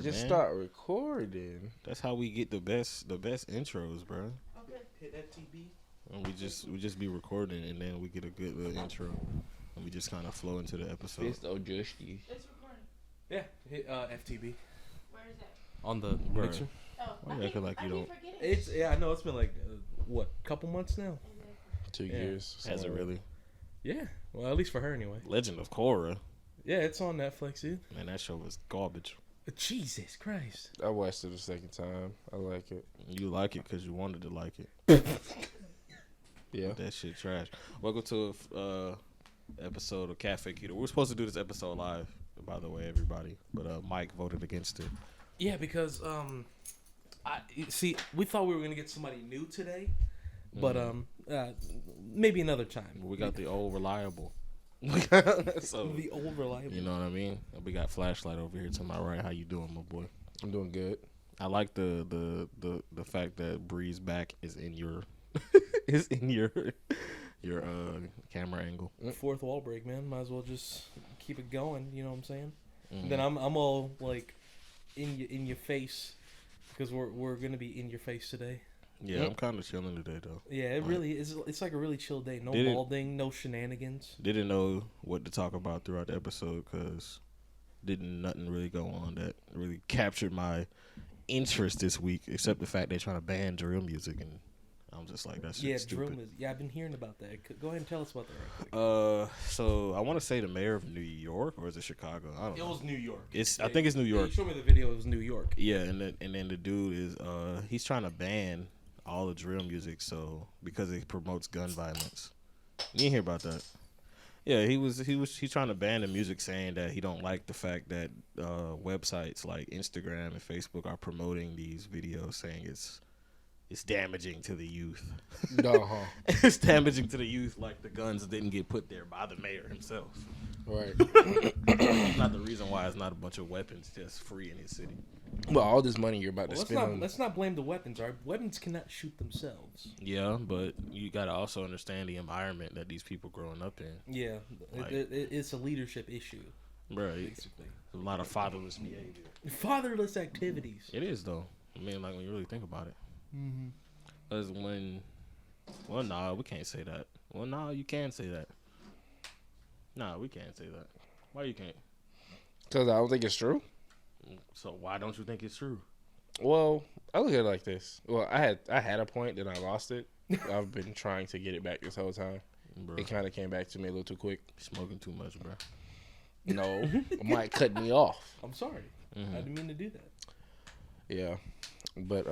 Just man. start recording. That's how we get the best intros, bro. Okay. Hit FTB. And we just be recording, and then we get a good little intro, and we just kind of flow into the episode. It's Ojushi. It's recording. Yeah. Hit FTB. Where is that? On the Bruh. mixer. Oh, Why you acting like you don't? It's I know it's been like what, couple months now. 2 Yeah. years. Has it really? Yeah. Well, at least for her anyway. Legend of Korra. Yeah, it's on Netflix, dude. Man, that show was garbage. Jesus Christ. I watched it the second time. I like it. You like it because you wanted to like it. Yeah. That shit trash. Welcome to a episode of KAFÉ KEYDOOR. We're supposed to do this episode live, by the way, everybody. But Mike voted against it. Yeah, because we thought we were gonna get somebody new today, but maybe another time. We got the old reliable. So The old reliable. you know what I mean? We got Flashlight over here to my right. How you doing, my boy? I'm doing good. I like the fact that Bree's back is in your is in your camera angle. Fourth wall break, man. Might as well just keep it going. You know what I'm saying? Mhm. Then I'm all like in your face because we're gonna be in your face today. Yeah, I'm kind of chilling today though. Yeah, it really is. It's like a really chill day. No Did it- balding, no shenanigans. Didn't know what to talk about throughout the episode because nothing really go on that really captured my interest this week, except the fact they're trying to ban drill music, and I'm just like, that's Yeah, stupid. drill music. Yeah, I've been hearing about that. Go ahead and tell us about that right quick. So I want to say the mayor of New York, or is it Chicago? I don't It know. was New York. I think it's New York. You showed me the video. It was New York. Yeah, and then the dude is he's trying to ban all the drill music, so because it promotes gun violence. You didn't hear about that? Yeah, he's trying to ban the music, saying that he don't like the fact that websites like Instagram and Facebook are promoting these videos, saying it's damaging to the youth. Uh-huh. It's damaging to the youth, like the guns didn't get put there by the mayor himself. Right. Not the reason why it's not a bunch of weapons just free in his city. Well, all this money you're about to Well, spend on. let's not blame the weapons. All right, weapons cannot shoot themselves. Yeah, but you gotta also understand the environment that these people growing up in. Yeah, Like- it's a leadership issue, Bro, basically. a lot of fatherless behavior. Fatherless activities. It is though. I mean, like when you really think about it. Mm-hmm. Because well, nah, we can't say that. Well, nah, you can say that. Nah, we can't say that. Why you can't? Because I don't think it's true. So why don't you think it's true? Well, I look at it like this. Well, I had a point, then I lost it. I've been trying to get it back this whole time. Bro, It kind of came back to me a little too quick. smoking too much, bro. No, Mike cut me off. I'm sorry. Mhm. I didn't mean to do that. Yeah, but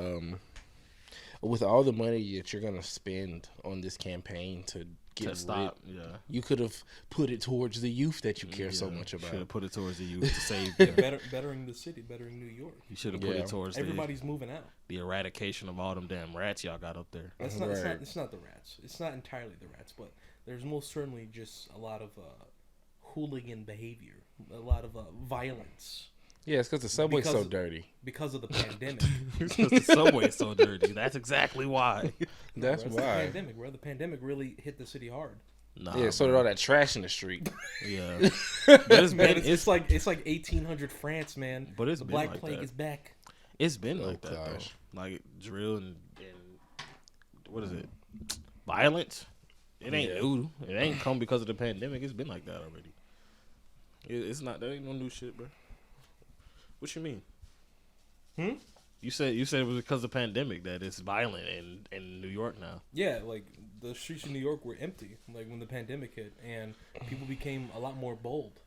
with all the money that you're gonna spend on this campaign to get To rid, stop, yeah. you could have put it towards the youth that you care so much Should have about. put it towards the youth to save Yeah, them. bettering the city, bettering New York. You should have put Yeah. it towards Everybody's moving out. the eradication of all them damn rats y'all got up there. It's not. It's Right. not. It's not the rats. It's not entirely the rats, but there's most certainly just a lot of hooligan behavior, a lot of violence Yeah, it's because the subway's so Because- dirty. because of the pandemic. Because the subway's so dirty. That's exactly why. That's Bro, it's the why. pandemic, bro. The pandemic really hit the city hard. Nah, Yeah, so did all that trash in the street. yeah. But it's Man, been it's like 1800 France, man. But it's the been Black like Plague that. is back. It's been Oh, like that gosh. though. Like drill and what is it? Violence. It ain't Yeah. new. It ain't come because of the pandemic. It's been like that already. It's not. That ain't no new shit, bro. What you mean? You said it was because of the pandemic that it's violent in New York now. Yeah, like the streets of New York were empty, like when the pandemic hit, and people became a lot more bold.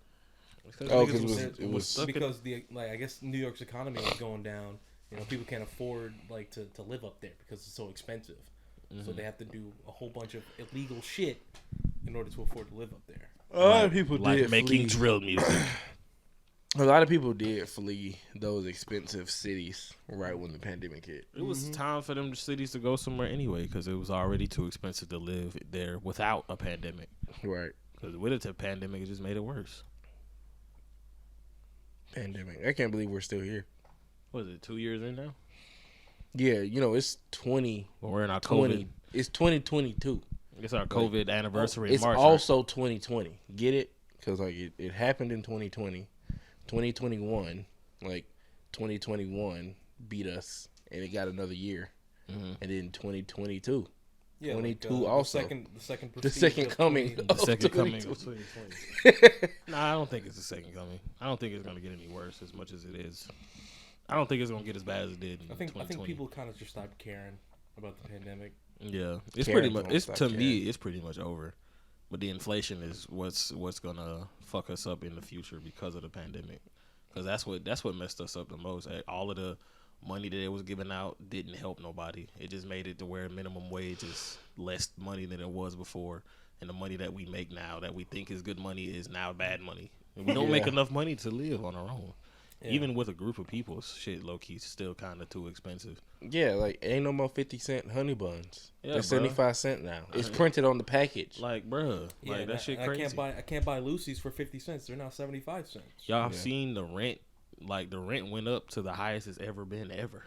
It's 'cause Oh, niggas 'cause was it was stuck in- because I guess New York's economy was going down. You know, people can't afford like to live up there because it's so expensive. So they have to do a whole bunch of illegal shit in order to afford to live up there. A lot of people like did making flee. drill music. A lot of people did flee those expensive cities right when the pandemic hit. It was time for them cities to go somewhere anyway because it was already too expensive to live there without a pandemic. Right. Because with a pandemic, it just made it worse. Pandemic. I can't believe we're still here. What is it, 2 years in now? Yeah, you know, it's 2020. Well, we're in our COVID. It's 2022. It's our COVID anniversary in It's March. also 2020. Get it? Because like it happened in 2020, 2021. Like 2021 beat us, and it got another year, and then 2022. Yeah, 22 also. The second coming. The second coming of 2022. 2020. Nah, I don't think it's the second coming. I don't think it's gonna get any worse as much as it is. I don't think it's gonna get as bad as it did in 2020. I think people kind of just stopped caring about the pandemic. Yeah, it's Karen's pretty much. gonna It's stop to caring. me, it's pretty much over. But the inflation is what's gonna fuck us up in the future because of the pandemic. Because that's what messed us up the most. All of the money that it was giving out didn't help nobody. It just made it to where minimum wage is less money than it was before, and the money that we make now that we think is good money is now bad money. And we don't make enough money to live on our own. Yeah. Even with a group of people, shit low key still kind of too expensive. Yeah, like ain't no more 50-cent honey buns. Yeah, They're bruh. 75 cents now. It's printed on the package. Like, bruh, Yeah, like that shit I crazy. can't buy Lucy's for 50 cents. They're now 75 cents. Y'all Yeah. seen the rent? Like the rent went up to the highest it's ever been ever.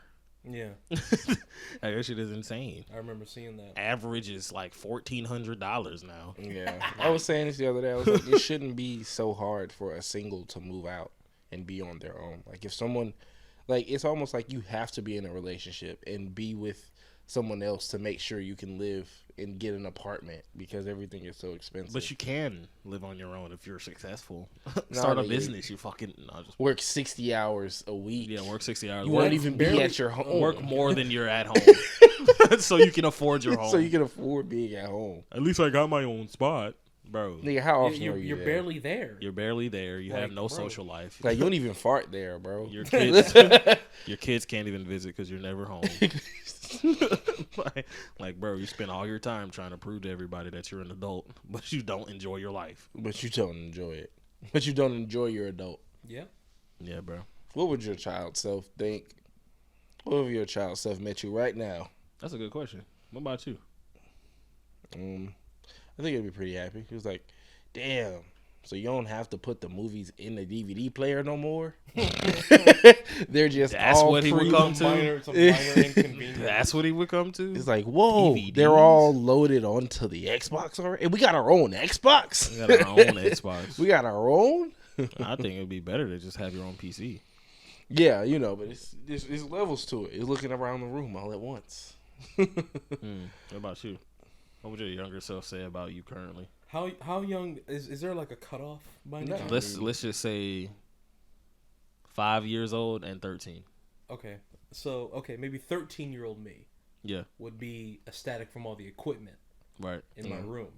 Yeah, Like that shit is insane. I remember seeing that. Average is like $1,400 now. Yeah, I was saying this the other day. I was like, it shouldn't be so hard for a single to move out and be on their own. Like if someone, like it's almost like you have to be in a relationship and be with someone else to make sure you can live and get an apartment because everything is so expensive. But you can live on your own if you're successful. No, Start a but business. You fucking just work 60 hours a week. yeah, work 60 hours. You Work, won't even be at your home. work more than you're at home, so you can afford your home. so you can afford being at home. At least I got my own spot, bro. Nigga, how often are you You're there? barely there. You're barely there. You have Like, no bro. social life. Like you don't even fart there, bro. Your kids, your kids can't even visit because you're never home. like, bro, you spend all your time trying to prove to everybody that you're an adult, but you don't enjoy your life. But you don't enjoy it. But you don't enjoy your adult. Yeah. Yeah, bro. What would your child self think? What if your child self met you right now? That's a good question. What about you? I think he'd be pretty happy. He was like, damn, so you don't have to put the movies in the DVD player no more? They're just That's all what he would pre- come Some to? minor inconvenience. That's what he would come to? It's like, whoa, DVDs? they're all loaded onto the Xbox already? And we got our own Xbox? We got our own Xbox. We got our own? I think it would be better to just have your own PC. Yeah, you know, but it's levels to it. It's looking around the room all at once. What about you? What would your younger self say about you currently? How young is there like a cutoff by any No. chance? Let's just say 5 years old and 13. Okay. So, maybe 13-year-old me Yeah, would be ecstatic from all the equipment right. in my room.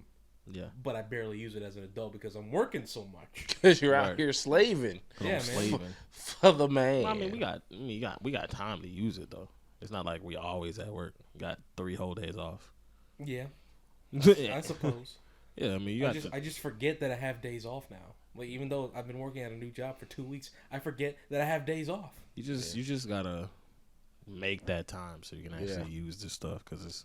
Yeah. But I barely use it as an adult because I'm working so much. Because you're out Right. here slaving Yeah, man. Slaving. for the man. I mean, we got time to use it though. It's not like we always at work. Got 3 whole days off. Yeah, I yeah, suppose. I mean, you got I just forget that I have days off now. Like even though I've been working at a new job for 2 weeks, I forget that I have days off. you just gotta make that time so you can actually use this stuff because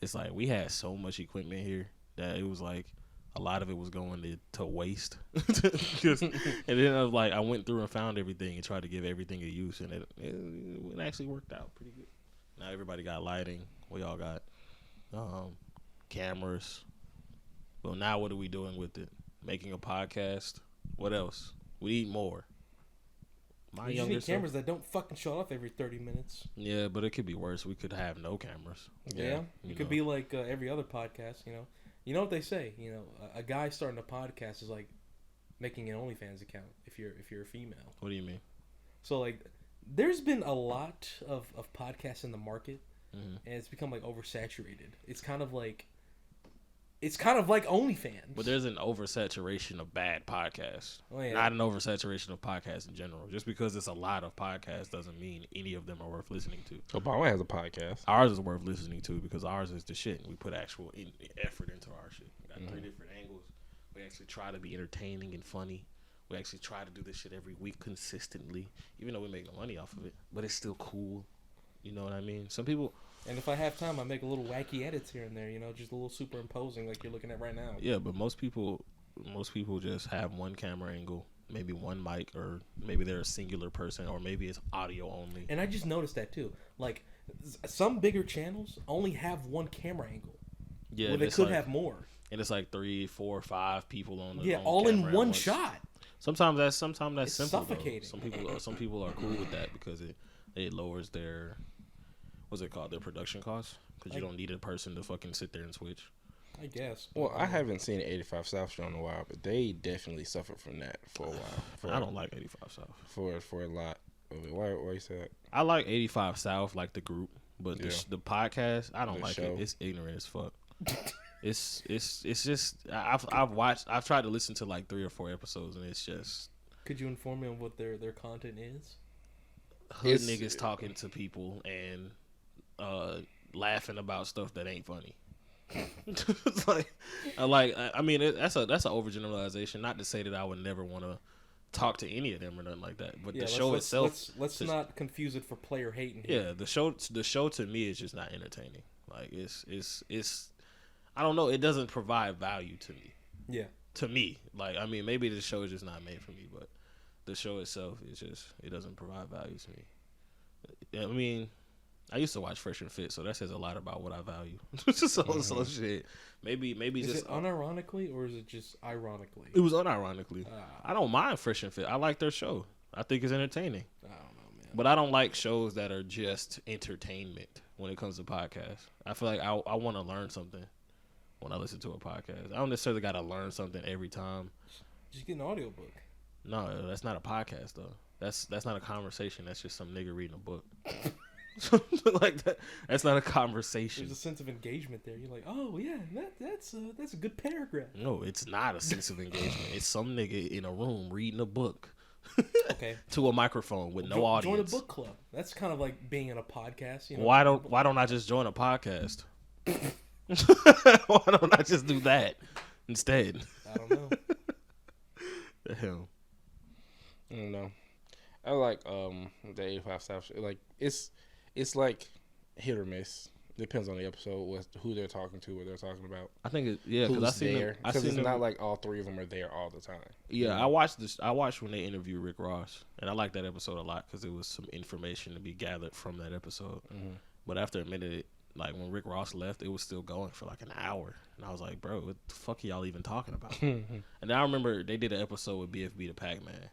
it's like we had so much equipment here that it was like a lot of it was going to waste. And then I went through and found everything and tried to give everything a use, and it actually worked out pretty good. Now everybody got lighting. We all got cameras. Well, now what are we doing with it? Making a podcast. What else? We need more. My You just younger need self. cameras that don't fucking shut off every 30 minutes. Yeah, but it could be worse. We could have no cameras. Yeah, you it could know. be like every other podcast. You know what they say. A guy starting a podcast is like making an OnlyFans account if you're a female. What do you mean? So like, there's been a lot of podcasts in the market, Mhm. and it's become like oversaturated. It's kind of like OnlyFans. But there's an oversaturation of bad podcasts. Oh, yeah. Not an oversaturation of podcasts in general. Just because it's a lot of podcasts doesn't mean any of them are worth listening to. Obama has a podcast. Ours is worth listening to because ours is the shit. We put actual effort into our shit. We got 3 different angles. We actually try to be entertaining and funny. We actually try to do this shit every week consistently, even though we make no money off of it. But it's still cool. You know what I mean? Some people... And if I have time, I make a little wacky edits here and there. Just a little superimposing like you're looking at right now. Yeah, but most people just have one camera angle, maybe one mic, or maybe they're a singular person, or maybe it's audio only. And I just noticed that too. Like, some bigger channels only have one camera angle. Yeah, Where they it's could like- have more. And it's like 3, 4, 5 people on the Yeah, on all in camera at one once. shot. Sometimes that's It's simple. suffocating. Some people are cool with that because it lowers their what's it called, their production costs, because you don't need a person to fucking sit there and switch. I guess. Well, I haven't seen 85 South show in a while, but they definitely suffered from that for a while. I don't like 85 South For a lot of it. Why you say that? I like 85 South, like the group, but the podcast, I don't like show. it. It's ignorant as fuck. It's just I've tried to listen to like 3 or 4 episodes, and it's just. Could you inform me on what their content is? Hood niggas talking to people and laughing about stuff that ain't funny. It's I mean, that's an overgeneralization. Not to say that I would never want to talk to any of them or nothing like that. But the show itself, let's not confuse it for player hating. Here. Yeah, the show to me is just not entertaining. Like it's I don't know. It doesn't provide value to me. Yeah. To me, like I mean, maybe the show is just not made for me, but the show itself is it doesn't provide value to me. I mean, I used to watch Fresh and Fit, so that says a lot about what I value. So shit. Maybe is just it unironically or is it just ironically? It was unironically. I don't mind Fresh and Fit. I like their show. I think it's entertaining. I don't know, man. But I don't like shows that are just entertainment when it comes to podcasts. I feel like I want to learn something when I listen to a podcast. I don't necessarily got to learn something every time. Just get an audiobook. No, that's not a podcast though. That's not a conversation. That's just some nigga reading a book. Like that. That's not a conversation. There's a sense of engagement there. You're like, oh yeah, that's a good paragraph. No, it's not a sense of engagement. It's some nigga in a room reading a book. Okay. To a microphone with no audience. Join a book club. That's kind of like being in a podcast. You know? Why don't I just join a podcast? Why don't I just do that instead? I don't know. The hell. I don't know. I like the 85 South show. Like it's like hit or miss. Depends on the episode, who they're talking to, what they're talking about. I think because I seen there. Because it's not like all 3 of them are there all the time. Yeah, I watched when they interviewed Rick Ross, and I liked that episode a lot because it was some information to be gathered from that episode. Mm-hmm. But after a minute, like when Rick Ross left, it was still going for like an hour, and I was like, "Bro, what the fuck are y'all even talking about?" And then I remember they did an episode with BFB the Pac-Man,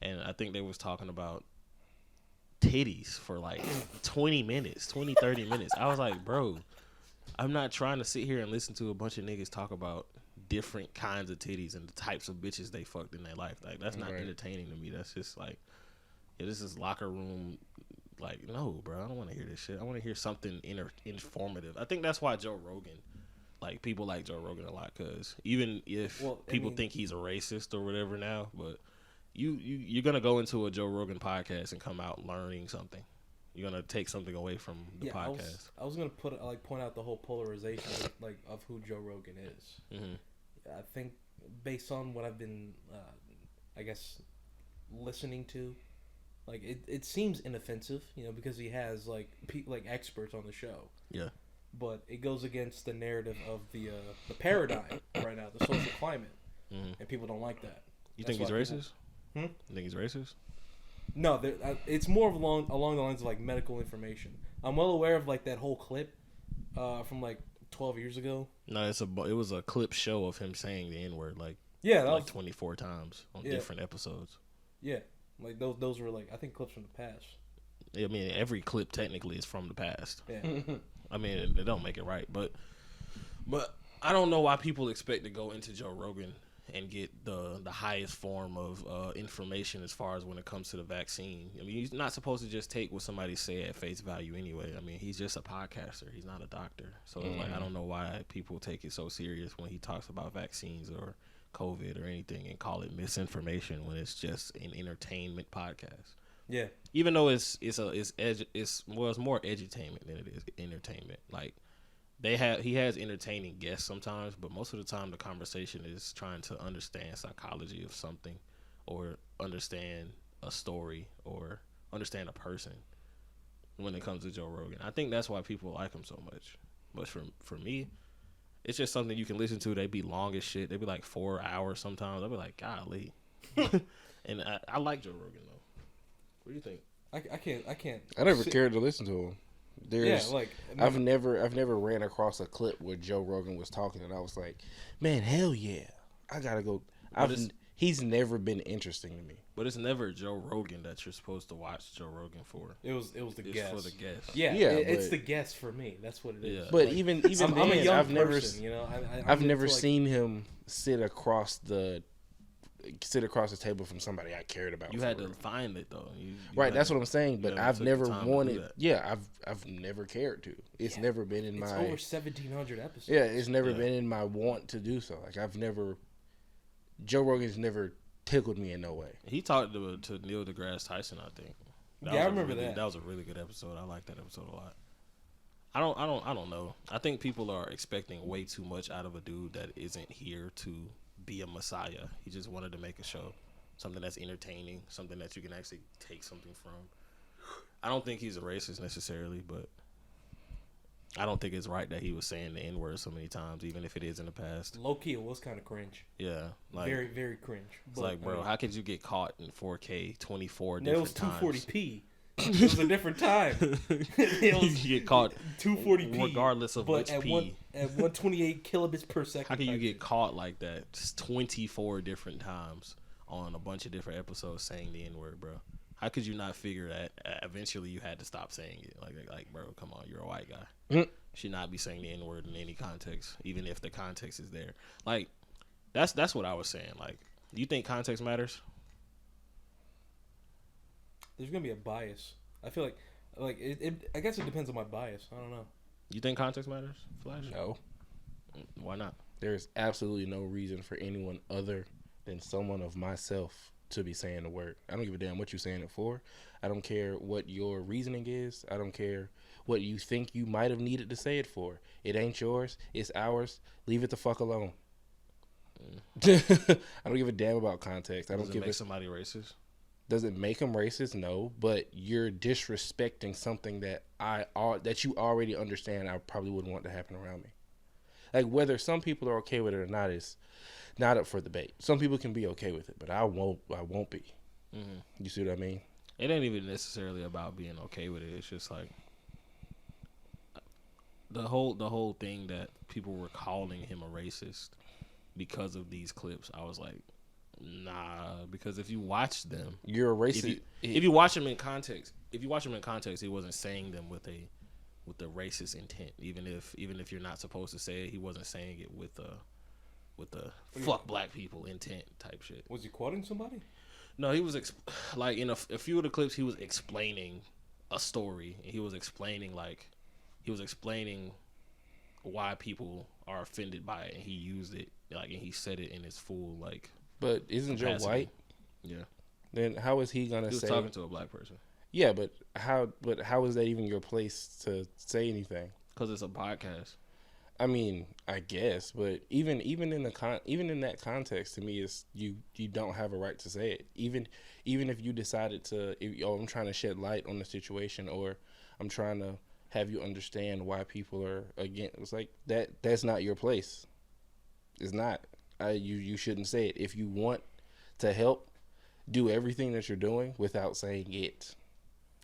and I think they was talking about titties for like 20 minutes, 30 minutes. I was like, bro, I'm not trying to sit here and listen to a bunch of niggas talk about different kinds of titties and the types of bitches they fucked in their life. Like, that's not entertaining to me. That's just like, yeah, this is locker room. Like, no, bro, I don't want to hear this shit. I want to hear something informative. I think that's why Joe Rogan, like, people like Joe Rogan a lot, because even if people think he's a racist or whatever now, but you're gonna go into a Joe Rogan podcast and come out learning something. You're gonna take something away from the podcast. I was gonna point out the whole polarization of who Joe Rogan is. Mm-hmm. I think based on what I've been, I guess, listening to, like it seems inoffensive, because he has like experts on the show. Yeah. But it goes against the narrative of the paradigm right now, the social climate, and people don't like that. You think he's racist? You think he's racist? No, it's more of along the lines of like medical information. I'm well aware of like that whole clip from like 12 years ago. No, it was a clip show of him saying the N-word like 24 times on different episodes. Yeah, like those were like I think clips from the past. I mean, every clip technically is from the past. Yeah. I mean, it don't make it right, but I don't know why people expect to go into Joe Rogan and get the highest form of information as far as when it comes to the vaccine. I mean, he's not supposed to just take what somebody say at face value anyway. I mean, he's just a podcaster. He's not a doctor. So it's like, I don't know why people take it so serious when he talks about vaccines or COVID or anything and call it misinformation when it's just an entertainment podcast. Yeah. Even though it's more edutainment than it is entertainment. Like, he has entertaining guests sometimes, but most of the time the conversation is trying to understand psychology of something or understand a story or understand a person when it comes to Joe Rogan. I think that's why people like him so much. But for me, it's just something you can listen to. They be long as shit. They be like 4 hours sometimes. I'll be like, golly. And I like Joe Rogan though. What do you think? I can't. I never cared to listen to him. I've never ran across a clip where Joe Rogan was talking and I was like, man, hell yeah, I gotta go. he's never been interesting to me. But it's never Joe Rogan that you're supposed to watch Joe Rogan for. It was the It's guest. for the guest. Yeah, Yeah, it's but- the guest for me. That's what it is. Yeah. But Like, even I'm a then, young I've never person, you know. I've I'm never into, like, seen him sit across the table from somebody I cared about. You for had to real. find it though. You Right, had that's to- what I'm saying. you But never I've took the never time to do wanted. that. Yeah, I've never cared to. It's Yeah. never been in It's my. over 1,700 episodes. Yeah, it's never Yeah. been in my want to do so. Like I've never. Joe Rogan's never tickled me in no way. He talked to Neil deGrasse Tyson, I think. Yeah, was I a remember really- that. That was a really good episode. I like that episode a lot. I don't know. I think people are expecting way too much out of a dude that isn't here to be a messiah. He just wanted to make a show, something that's entertaining, something that you can actually take something from. I don't think he's a racist necessarily, but I don't think it's right that he was saying the N-word so many times, even if it is in the past. Low key, it was kind of cringe. Yeah, like Very, very cringe. it's like, bro, how could you get caught in 4K 24 No, it was different times? 240p. It was a different time. It was You get caught 240p, regardless of but which at P. at 128 kilobits per second. How can you type get shit. caught like that just 24 different times on a bunch of different episodes saying the N-word, bro? How could you not figure that eventually you had to stop saying it? Like, bro, come on, you're a white guy. Mm. Should not be saying the N-word in any context, even if the context is there. Like, that's what I was saying. Like, do you think context matters? There's gonna be a bias. I feel like it. I guess it depends on my bias. I don't know. You think context matters, Flash? No, Why not? there's absolutely no reason for anyone other than someone of myself to be saying the word. I don't give a damn what you're saying it for. I don't care what your reasoning is. I don't care what you think you might have needed to say it for. It ain't yours. It's ours. Leave it the fuck alone. I don't give a damn about context. I don't Does it give make a. somebody racist? Does it make them racist? No, but you're disrespecting something that that you already understand. I probably wouldn't want to happen around me. Like whether some people are okay with it or not is not up for debate. Some people can be okay with it, but I won't. I won't be. Mm-hmm. You see what I mean? It ain't even necessarily about being okay with it. It's just like the whole thing that people were calling him a racist because of these clips. I was like, nah, because if you watch them, You're a racist. if you watch them in context, he wasn't saying them with a racist intent. Even if you're not supposed to say it, he wasn't saying it with a fuck black people intent type shit. Was he quoting somebody? No, he was like in a few of the clips he was explaining a story. And he was explaining why people are offended by it, and he used it and he said it in his full but isn't Joe capacity. white? Yeah, Then how is he gonna he was say? talking to a black person Yeah, but how is that even your place to say anything? because it's a podcast. I mean, I guess, but even in that context, to me, is you don't have a right to say it. Even if you decided to, I'm trying to shed light on the situation, or I'm trying to have you understand why people are against. It's like that's not your place. It's not. You shouldn't say it. If you want to help, do everything that you're doing without saying it.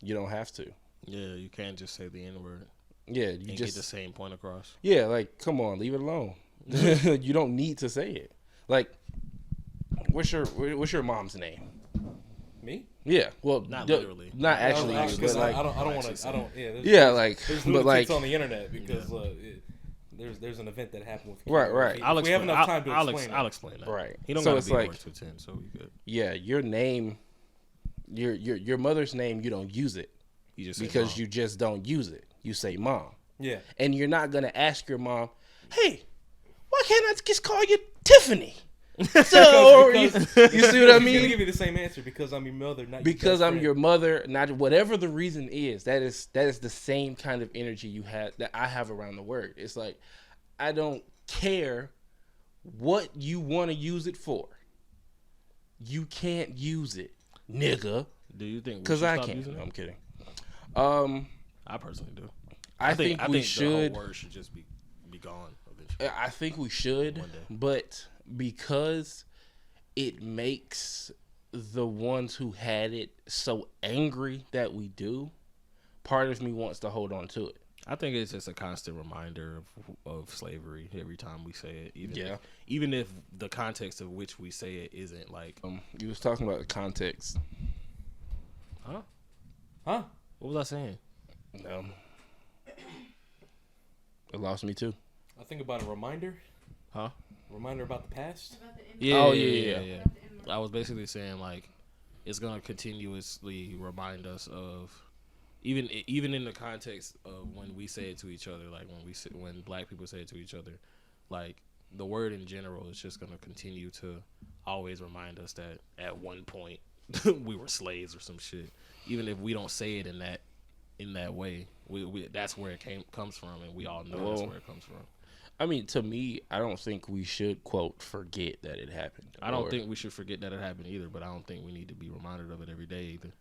You don't have to. Yeah, you can't just say the N-word Yeah, and you get the just same point across. yeah, like come on, leave it alone. You don't need to say it. Like, what's your mom's name? Me? Yeah, well, Not literally. not actually, I, but because like, I don't want actually to. I don't. Yeah. yeah, like, There's but lunatics like, on the internet because there's an event that happened with. Right. I'll If we have explain. enough time to I'll explain. I'll explain that. Right. He don't So gotta it's be like- worth to 10, so we good. yeah, your name, your mother's name, you don't use it You just say because mom. you just don't use it. You say mom, Yeah. and you're not gonna ask your mom, hey, why can't I just call you Tiffany? So, or you see what I He's gonna mean? give you the same answer because I'm your mother, not Because your I'm best your friend. mother, not whatever the reason is. That is the same kind of energy you have that I have around the word. It's like I don't care what you want to use it for. You can't use it, nigga. Do you think? Because Because I stop can't. Using No, it? I'm kidding. I personally do. I think we the should. whole word should just be gone eventually. I think we should, One day. but because it makes the ones who had it so angry that we do, part of me wants to hold on to it. I think it's just a constant reminder of slavery every time we say it. Even if the context of which we say it isn't like. You was talking about the context. Huh? What was I saying? It lost me too. I think about a reminder. Huh? Reminder about the past. Yeah. I was basically saying like it's gonna continuously remind us of even in the context of when we say it to each other, like when black people say it to each other, like the word in general is just gonna continue to always remind us that at one point we were slaves or some shit. Even if we don't say it in that way, we that's where it comes from, and we all know that's where it comes from. I mean, to me, I don't think we should, quote, forget that it happened. I don't think we should forget that it happened either, but I don't think we need to be reminded of it every day either.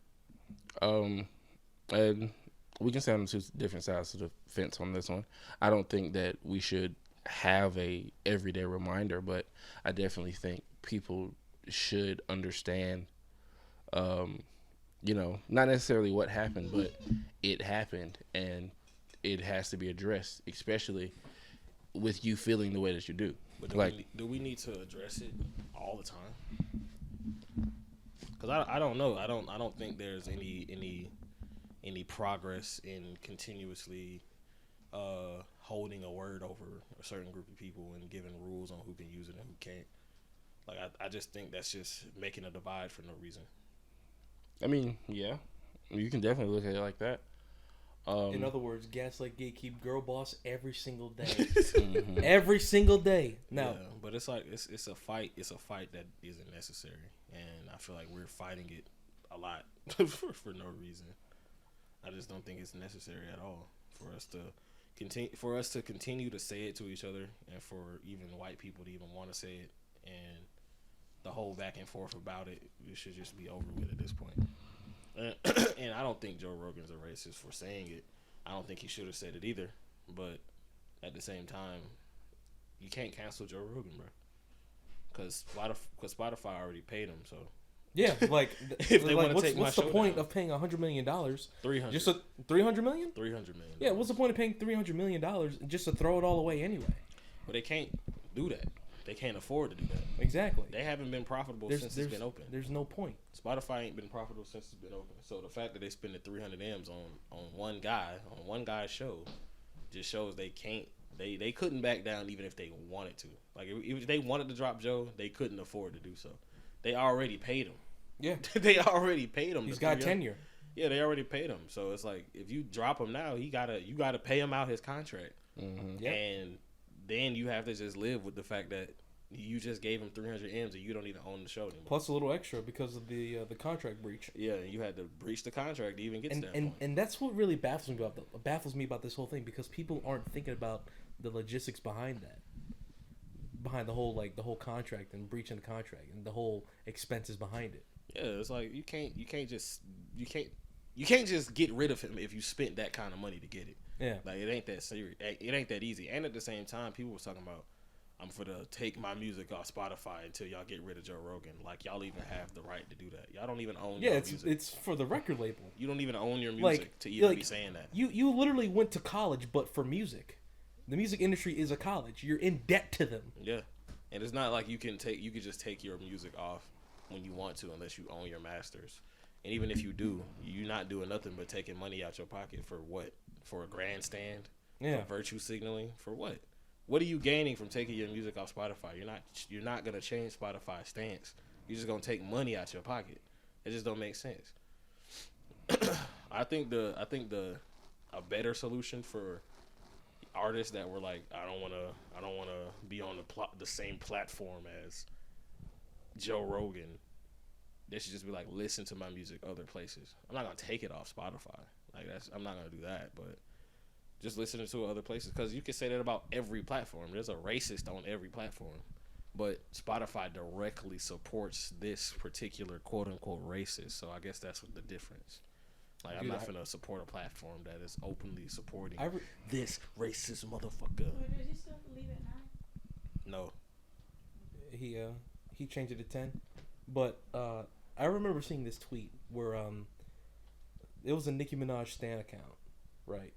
And we can stand on two different sides of the fence on this one. I don't think that we should have a everyday reminder, but I definitely think people should understand, not necessarily what happened, but it happened, and it has to be addressed, especially with you feeling the way that you do. But do we need to address it all the time? Because I don't know. I don't think there's any progress in continuously holding a word over a certain group of people and giving rules on who can use it and who can't. Like I just think that's just making a divide for no reason. I mean, yeah, you can definitely look at it like that. In other words, gaslight, gatekeep, girl boss every single day. Mm-hmm. Every single day. No, yeah, but it's like it's a fight. It's a fight that isn't necessary, and I feel like we're fighting it a lot for no reason. I just don't think it's necessary at all for us to continue to say it to each other, and for even white people to even want to say it, and the whole back and forth about it. It should just be over with at this point. And I don't think Joe Rogan's a racist for saying it. I don't think he should have said it either. But at the same time, you can't cancel Joe Rogan, bro. Because Spotify already paid him. So yeah, like if they want to take what's the point of paying $100 million? 300. Just a $300 million? $300 million. Yeah, what's the point of paying $300 million just to throw it all away anyway? But they can't do that. They can't afford to do that. Exactly. They haven't been profitable since it's been open. There's no point. Spotify ain't been profitable since it's been open. So the fact that they spending 300 M's on one guy's show just shows they can't. They couldn't back down even if they wanted to. Like if they wanted to drop Joe, they couldn't afford to do so. They already paid him. Yeah. They already paid him. He's got tenure. Yeah, they already paid him. So it's like if you drop him now, you gotta pay him out his contract. Mm-hmm. Yep. And then you have to just live with the fact that you just gave him 300 M's and you don't even own the show anymore. Plus a little extra because of the contract breach. Yeah, you had to breach the contract to even get to that point. And that's what really baffles me about this whole thing, because people aren't thinking about the logistics behind that, behind the whole contract and breaching the contract and the whole expenses behind it. Yeah, it's like you can't just get rid of him if you spent that kind of money to get it. Yeah, like it ain't that serious. It ain't that easy. And at the same time, people was talking about, I'm for to take my music off Spotify until y'all get rid of Joe Rogan. Like y'all even have the right to do that. Y'all don't even own. Yeah, your music. It's for the record label. You don't even own your music to even be saying that. You literally went to college, but for music. The music industry is a college. You're in debt to them. Yeah, and it's not like you can just take your music off when you want to, unless you own your masters. And even if you do, you're not doing nothing but taking money out your pocket for what? For a grandstand? Yeah. For virtue signaling? For what? What are you gaining from taking your music off Spotify? You're not gonna change Spotify's stance. You're just gonna take money out your pocket. It just don't make sense. I think a better solution for artists that were like, I don't wanna be on the same platform as Joe Rogan. They should just be like, listen to my music other places. I'm not gonna take it off Spotify. I'm not gonna do that, but just listening to it other places, because you can say that about every platform. There's a racist on every platform, but Spotify directly supports this particular quote unquote racist. So I guess that's what the difference. Like, I'm not gonna support a platform that is openly supporting this racist motherfucker. Did you still leave it 9? No. He changed it to 10, but I remember seeing this tweet where it was a Nicki Minaj stan account, right?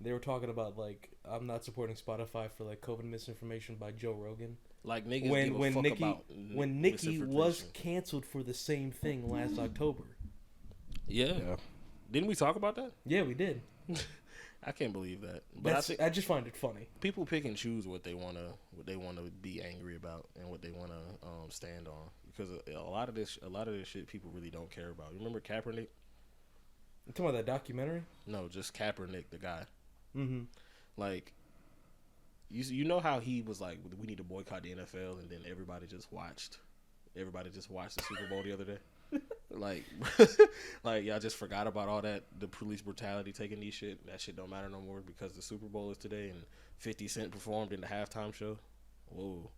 They were talking about like I'm not supporting Spotify for like COVID misinformation by Joe Rogan. Like niggas When give a fuck Nikki about when Nikki was misinformation. canceled for the same thing last October. Yeah. Didn't we talk about that? Yeah, we did. I can't believe that. But I just find it funny. people pick and choose what they wanna be angry about and what they wanna stand on, because a lot of this shit people really don't care about. You remember Kaepernick? You talking about that documentary? No, just Kaepernick, the guy. Mm-hmm. Like, you know how he was like, we need to boycott the NFL, and then everybody just watched the Super Bowl the other day. Like, like y'all just forgot about all that, the police brutality taking these shit. That shit don't matter no more because the Super Bowl is today, and 50 Cent performed in the halftime show. Whoa.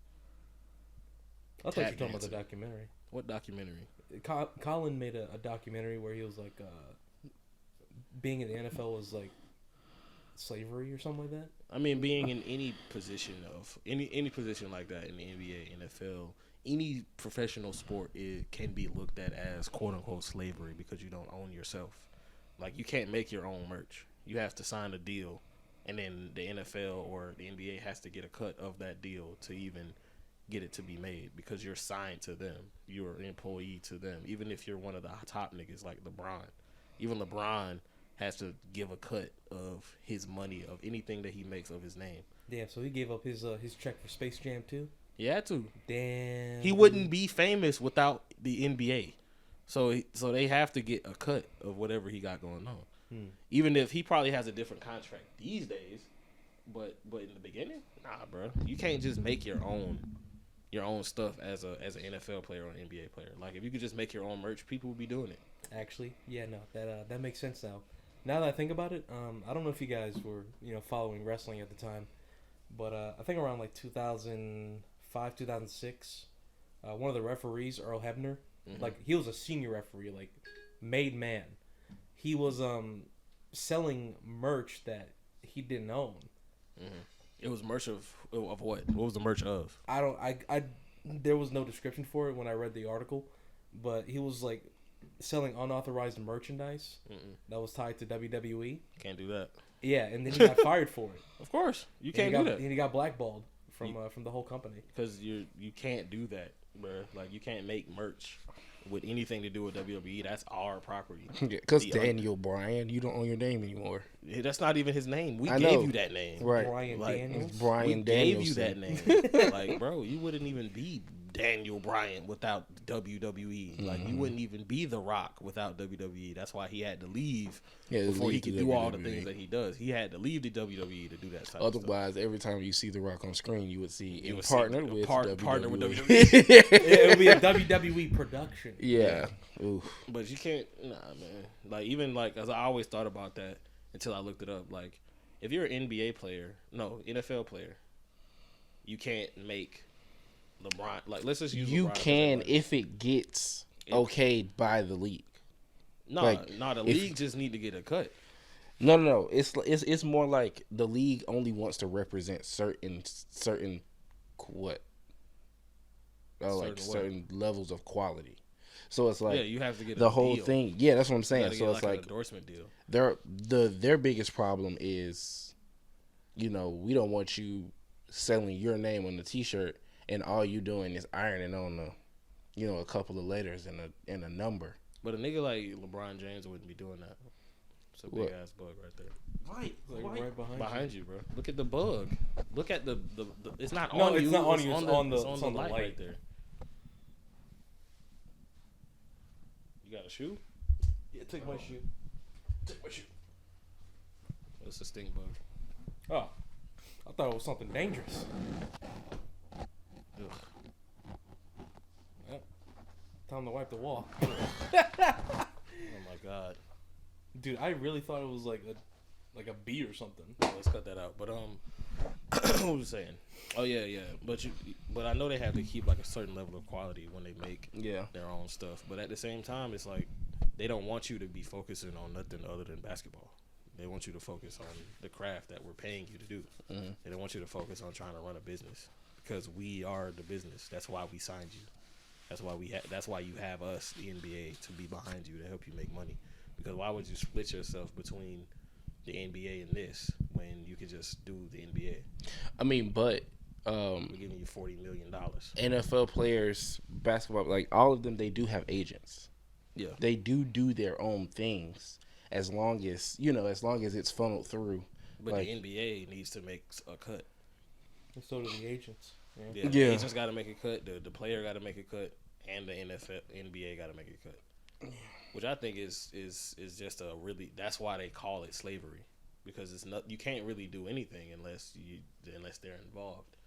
I thought you were Tap talking about the dancing. documentary. What documentary? Colin made a documentary where he was like, being in the NFL was like slavery or something like that. I mean, being in any position like that in the NBA, NFL, any professional sport, it can be looked at as quote unquote slavery because you don't own yourself. Like, you can't make your own merch. You have to sign a deal, and then the NFL or the NBA has to get a cut of that deal to even get it to be made, because you're signed to them. You're an employee to them. Even if you're one of the top niggas like LeBron, even LeBron has to give a cut of his money, of anything that he makes, of his name. Yeah, so he gave up his check for Space Jam too. He had to. Damn. He wouldn't be famous without the NBA. So they have to get a cut of whatever he got going on. Even if he probably has a different contract these days, but in the beginning, nah, bro. You can't just make your own stuff as an NFL player or an NBA player. Like, if you could just make your own merch, people would be doing it. Actually, yeah, no, that makes sense now. Now that I think about it, I don't know if you guys were following wrestling at the time, but I think around like 2005, 2006, one of the referees, Earl Hebner, like he was a senior referee, like made man. He was selling merch that he didn't own. It was merch of what? What was the merch of? I there was no description for it when I read the article, but he was like selling unauthorized merchandise that was tied to WWE. Can't do that. Yeah, and then he got fired for it. Of course, you And can't he got, do that And he got blackballed from the whole company. because you can't do that, bro. Like, you can't make merch with anything to do with WWE. That's our property. Because Daniel Bryan, you don't own your name anymore. That's not even his name. We I gave know. you that name. Right. Brian Like, Daniels. We Brian gave Danielson. you that name. Like, bro, you wouldn't even be Daniel Bryan without WWE. Like, you wouldn't even be The Rock without WWE. That's why he had to leave before he could do all the things that he does. He had to leave the WWE to do that type of stuff. Otherwise, every time you see The Rock on screen, you would see You would partnered see with partner with WWE. WWE. It would be a WWE production. Yeah. Oof. But you can't, nah, man. Like, even like, as I always thought about that until I looked it up. Like, if you're an NFL player, you can't make LeBron. Like, let's just use You LeBron can as a- if it gets okayed by the league. The league just need to get a cut. No. It's more like the league only wants to represent certain what? Certain levels of quality. So it's like You have to get the a whole deal. thing. Yeah, that's what I'm You saying. gotta So get it's an like endorsement deal. their biggest problem is, we don't want you selling your name on the T-shirt and all you doing is ironing on a couple of letters and a number. But a nigga like LeBron James wouldn't be doing that. It's a big ass bug right there. Right, Like right Behind you, bro. Look at the bug. Look at the it's not No, on it's you. not on you. It's It's on on the light light. right there. You got a shoe? Yeah, take my shoe. Take my shoe. It's a stink bug. Oh, I thought it was something dangerous. Ugh. Time to wipe the wall. Oh my god. Dude, I really thought it was like a bee or something. Let's cut that out. But what was I saying? Oh yeah. But I know they have to keep like a certain level of quality when they make their own stuff. But at the same time, it's like they don't want you to be focusing on nothing other than basketball. They want you to focus on the craft that we're paying you to do. They don't want you to focus on trying to run a business, because we are the business. That's why we signed you. That's why you have us, the NBA, to be behind you to help you make money. Because why would you split yourself between the NBA and this when you could just do the NBA. I mean, but We're giving you $40 million. NFL players, basketball, like all of them, they do have agents. Yeah. They do their own things as long as it's funneled through. But like, the NBA needs to make a cut. And so do the agents. Yeah, the agents got to make a cut. The player got to make a cut, and the NBA got to make a cut. Which I think is just a really. That's why they call it slavery, because it's not. You can't really do anything unless they're involved.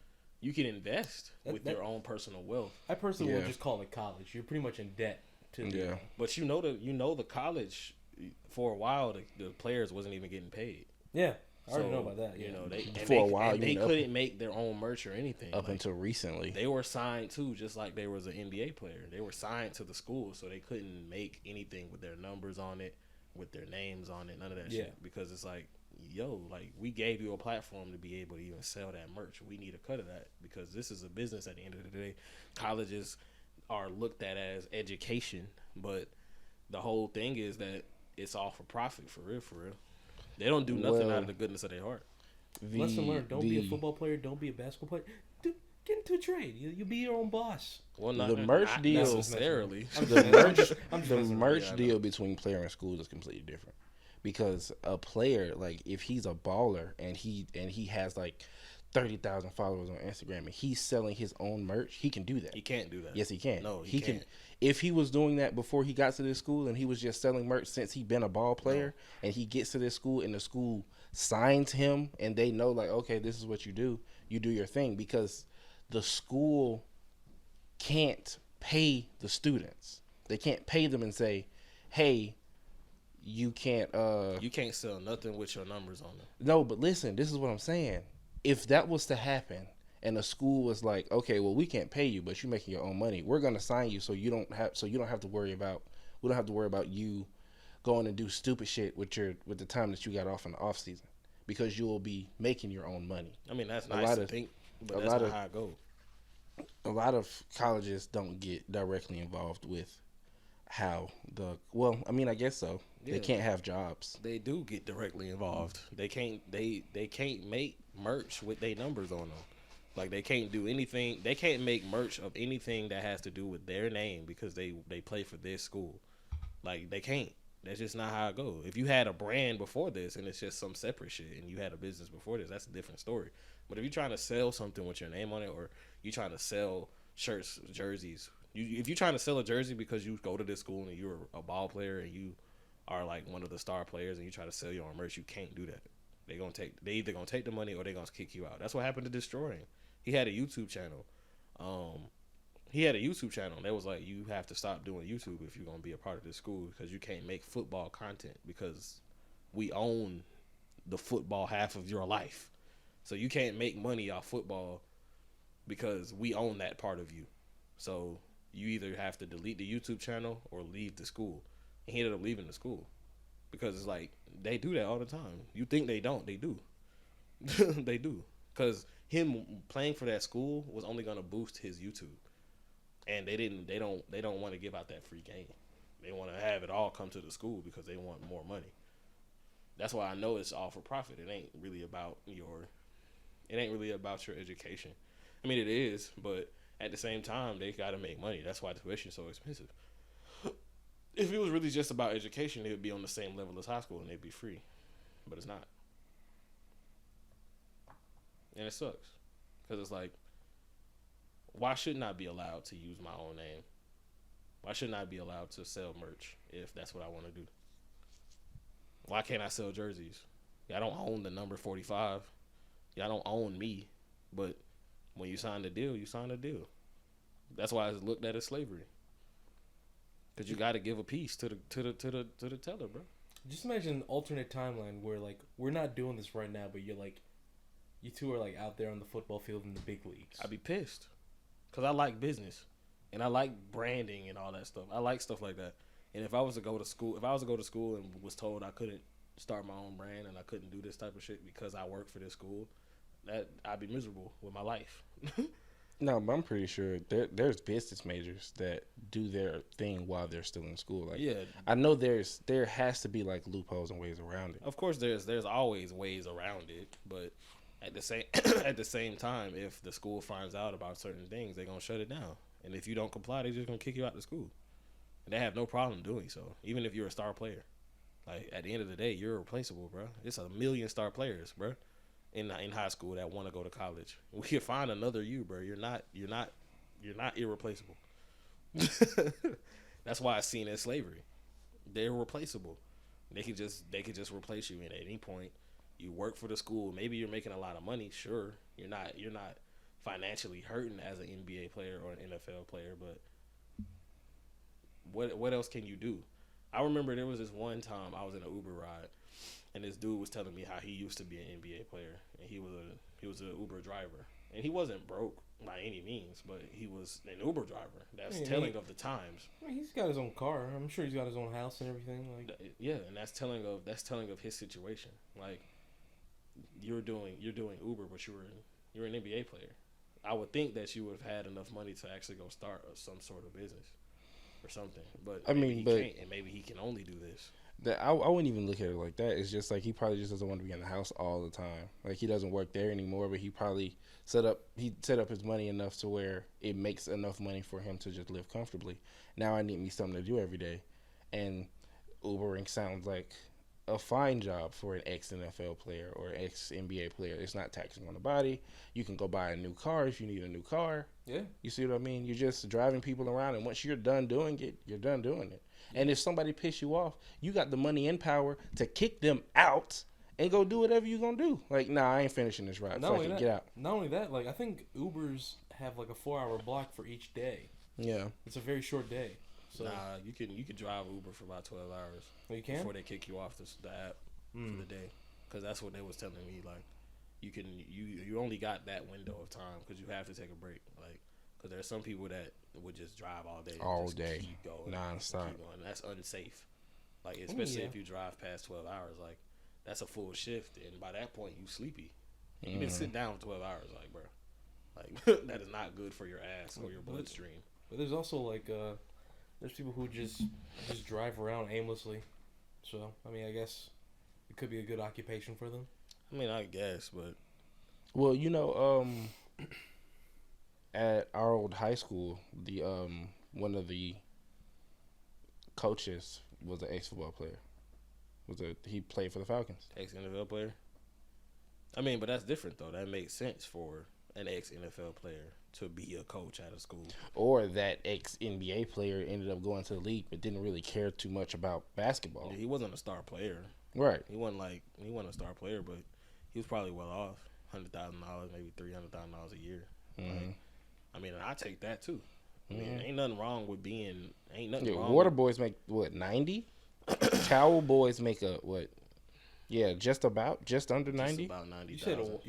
You can invest with your own personal wealth. I personally would just call it college. You're pretty much in debt to the. But the college for a while the players wasn't even getting paid. Yeah. I already know about that. Yeah. For a while, they couldn't make their own merch or anything up until recently. They were signed too, just like they was an NBA player. They were signed to the school, so they couldn't make anything with their numbers on it, with their names on it, none of that shit. Because it's like, like we gave you a platform to be able to even sell that merch. We need a cut of that because this is a business at the end of the day. Colleges are looked at as education, but the whole thing is that it's all for profit, for real, for real. They don't do nothing out of the goodness of their heart. Lesson learned: don't be a football player. Don't be a basketball player. Get into a trade. You be your own boss. Well, the merch deal necessarily. The merch deal between player and school is completely different. Because a player, like if he's a baller and he has like 30,000 followers on Instagram and he's selling his own merch, he can do that. He can't do that. Yes, he can. No, he can't. If he was doing that before he got to this school and he was just selling merch since he been a ball player and he gets to this school and the school signs him and they know like, okay, this is what you do your thing, because the school can't pay the students. They can't pay them and say, hey, you can't sell nothing with your numbers on it. No, but listen, this is what I'm saying. If that was to happen and the school was like, okay, well, we can't pay you, but you're making your own money, we're gonna sign you so you don't have to worry about you going and do stupid shit with the time that you got off in the off season, because you will be making your own money. I mean, that's nice to think, but that's not how it goes. A lot of colleges don't get directly involved with how I guess so. Yeah. They can't have jobs. They do get directly involved. They can't make merch with their numbers on them. Like they can't do anything. They can't make merch of anything that has to do with their name because they play for this school. Like they can't. That's just not how it goes. If you had a brand before this and it's just some separate shit and you had a business before this, that's a different story. But if you're trying to sell something with your name on it, or you're trying to sell shirts, jerseys, if you're trying to sell a jersey because you go to this school and you're a ball player and you are like one of the star players and you try to sell your own merch, you can't do that. They either gonna take the money or they gonna kick you out. That's what happened to Destroying. He had a YouTube channel. That was like, you have to stop doing YouTube if you're gonna be a part of this school, because you can't make football content because we own the football half of your life. So you can't make money off football because we own that part of you. So you either have to delete the YouTube channel or leave the school. And he ended up leaving the school because it's like they do that all the time. You think they don't? They do. They do, because him playing for that school was only gonna boost his YouTube, and they don't want to give out that free game. They want to have it all come to the school because they want more money. That's why I know it's all for profit. It ain't really about your education. I mean, it is, but at the same time, they got to make money. That's why tuition is so expensive. If it was really just about education, it would be on the same level as high school and they'd be free. But it's not. And it sucks. Because it's like, why shouldn't I be allowed to use my own name? Why shouldn't I be allowed to sell merch if that's what I want to do? Why can't I sell jerseys? I don't own the number 45. Y'all don't own me. But when you sign the deal, you sign the deal. That's why it's looked at as slavery. Because you got to give a piece to the teller, bro. Just imagine an alternate timeline where, like, we're not doing this right now, but you two are, like, out there on the football field in the big leagues. I'd be pissed. Because I like business. And I like branding and all that stuff. I like stuff like that. And if I was to go to school and was told I couldn't start my own brand and I couldn't do this type of shit because I work for this school, that I'd be miserable with my life. No, but I'm pretty sure there's business majors that do their thing while they're still in school. Like, Yeah, I know there has to be like loopholes and ways around it. of course there's always ways around it, but at the same at the same time, if the school finds out about certain things, they're gonna shut it down. And if you don't comply, they're just gonna kick you out of school. And they have no problem doing so, even if you're a star player. Like at the end of the day, you're irreplaceable, bro. It's 1,000,000 star players, bro, in high school that want to go to college. We could find another you, bro. You're not irreplaceable. That's why it's seen as slavery. They're irreplaceable. They could just replace you at any point. You work for the school. Maybe you're making a lot of money. Sure, you're not financially hurting as an NBA player or an NFL player, but what else can you do? I remember there was this one time I was in an Uber ride, and this dude was telling me how he used to be an NBA player, and he was an Uber driver, and he wasn't broke by any means, but he was an Uber driver. That's telling of the times. I mean, he's got his own car. I'm sure he's got his own house and everything. Like, yeah, and that's telling of his situation. Like, you're doing Uber, but you're an NBA player. I would think that you would have had enough money to actually go start some sort of business or something. But I mean, he but can't, and maybe he can only do this. I wouldn't even look at it like that. It's just like he probably just doesn't want to be in the house all the time. Like he doesn't work there anymore, but he probably set up his money enough to where it makes enough money for him to just live comfortably. Now I need me something to do every day, and Ubering sounds like a fine job for an ex-NFL player or ex-NBA player. It's not taxing on the body. You can go buy a new car if you need a new car. yeah. You see what I mean? You're just driving people around, and once you're done doing it, you're done doing it. And if somebody piss you off, you got the money and power to kick them out and go do whatever you're going to do. Like, nah, I ain't finishing this ride. Fuck it, get out. Not only that, like I think Ubers have like a 4-hour block for each day. Yeah. It's a very short day. So Nah, you can drive Uber for about 12 hours you can. before they kick you off the app for the day, because that's what they was telling me. Like, you only got that window of time because you have to take a break. Like, because there's some people that would just drive all day, keep going, nonstop. keep going. That's unsafe. Like, especially if you drive past 12 hours, like that's a full shift, and by that point you sleepy. And you been sitting down for 12 hours, like, bro, like that is not good for your ass or your bloodstream. But there's also like there's people who just drive around aimlessly. So I mean, I guess it could be a good occupation for them. I mean, I guess, but Well, at our old high school, the one of the coaches was an ex-football player. He played for the Falcons. ex-NFL player. I mean, but that's different though. That makes sense for an ex-NFL player to be a coach at a school. Or that ex-NBA player ended up going to the league but didn't really care too much about basketball. He wasn't a star player. Right. He wasn't a star player, but he was probably well off. $100,000, maybe $300,000 a year. Mm-hmm. Like, I mean, I take that too. I mean, ain't nothing wrong with being. Ain't nothing Yeah, wrong. water boys make what, 90? Towel boys make a what? Yeah, just under 90. About 90. You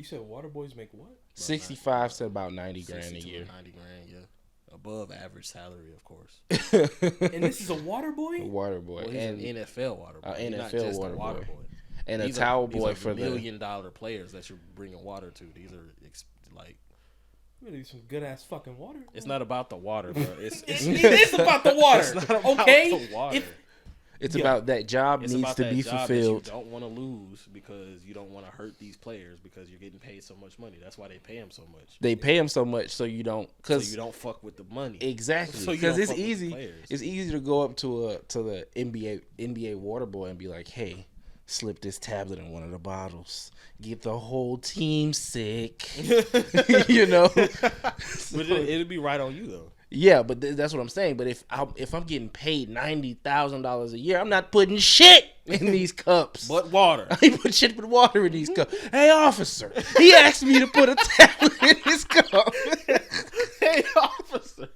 said water boys make what? 65 to about 90 grand a 60 to year. 90 grand, yeah. Above average salary, of course. And this is a water boy? Water boy. Well, he's and an NFL water boy. NFL not just water a water boy. boy. And These a towel these boy are for $1 million players that you're bringing water to. These are like. Really some good ass fucking water. It's not about the water, bro. It is about the water. It's not about okay? the water. It's about that job It's needs about to that be job fulfilled. that you don't want to lose because you don't want to hurt these players because you're getting paid so much money. That's why they pay them so much. They pay them so much so you don't, So you don't fuck with the money. exactly, So you because don't it's fuck with the easy. players. It's easy to go up to the NBA water boy and be like, "Hey, slip this tablet in one of the bottles. Get the whole team sick." You know. But it'll be right on you though. Yeah, but that's what I'm saying. But if I'm getting paid $90,000 a year, I'm not putting shit in these cups. But water. I ain't put shit but water in these cups. Hey, officer, he asked me to put a tablet in his cup. Hey, officer.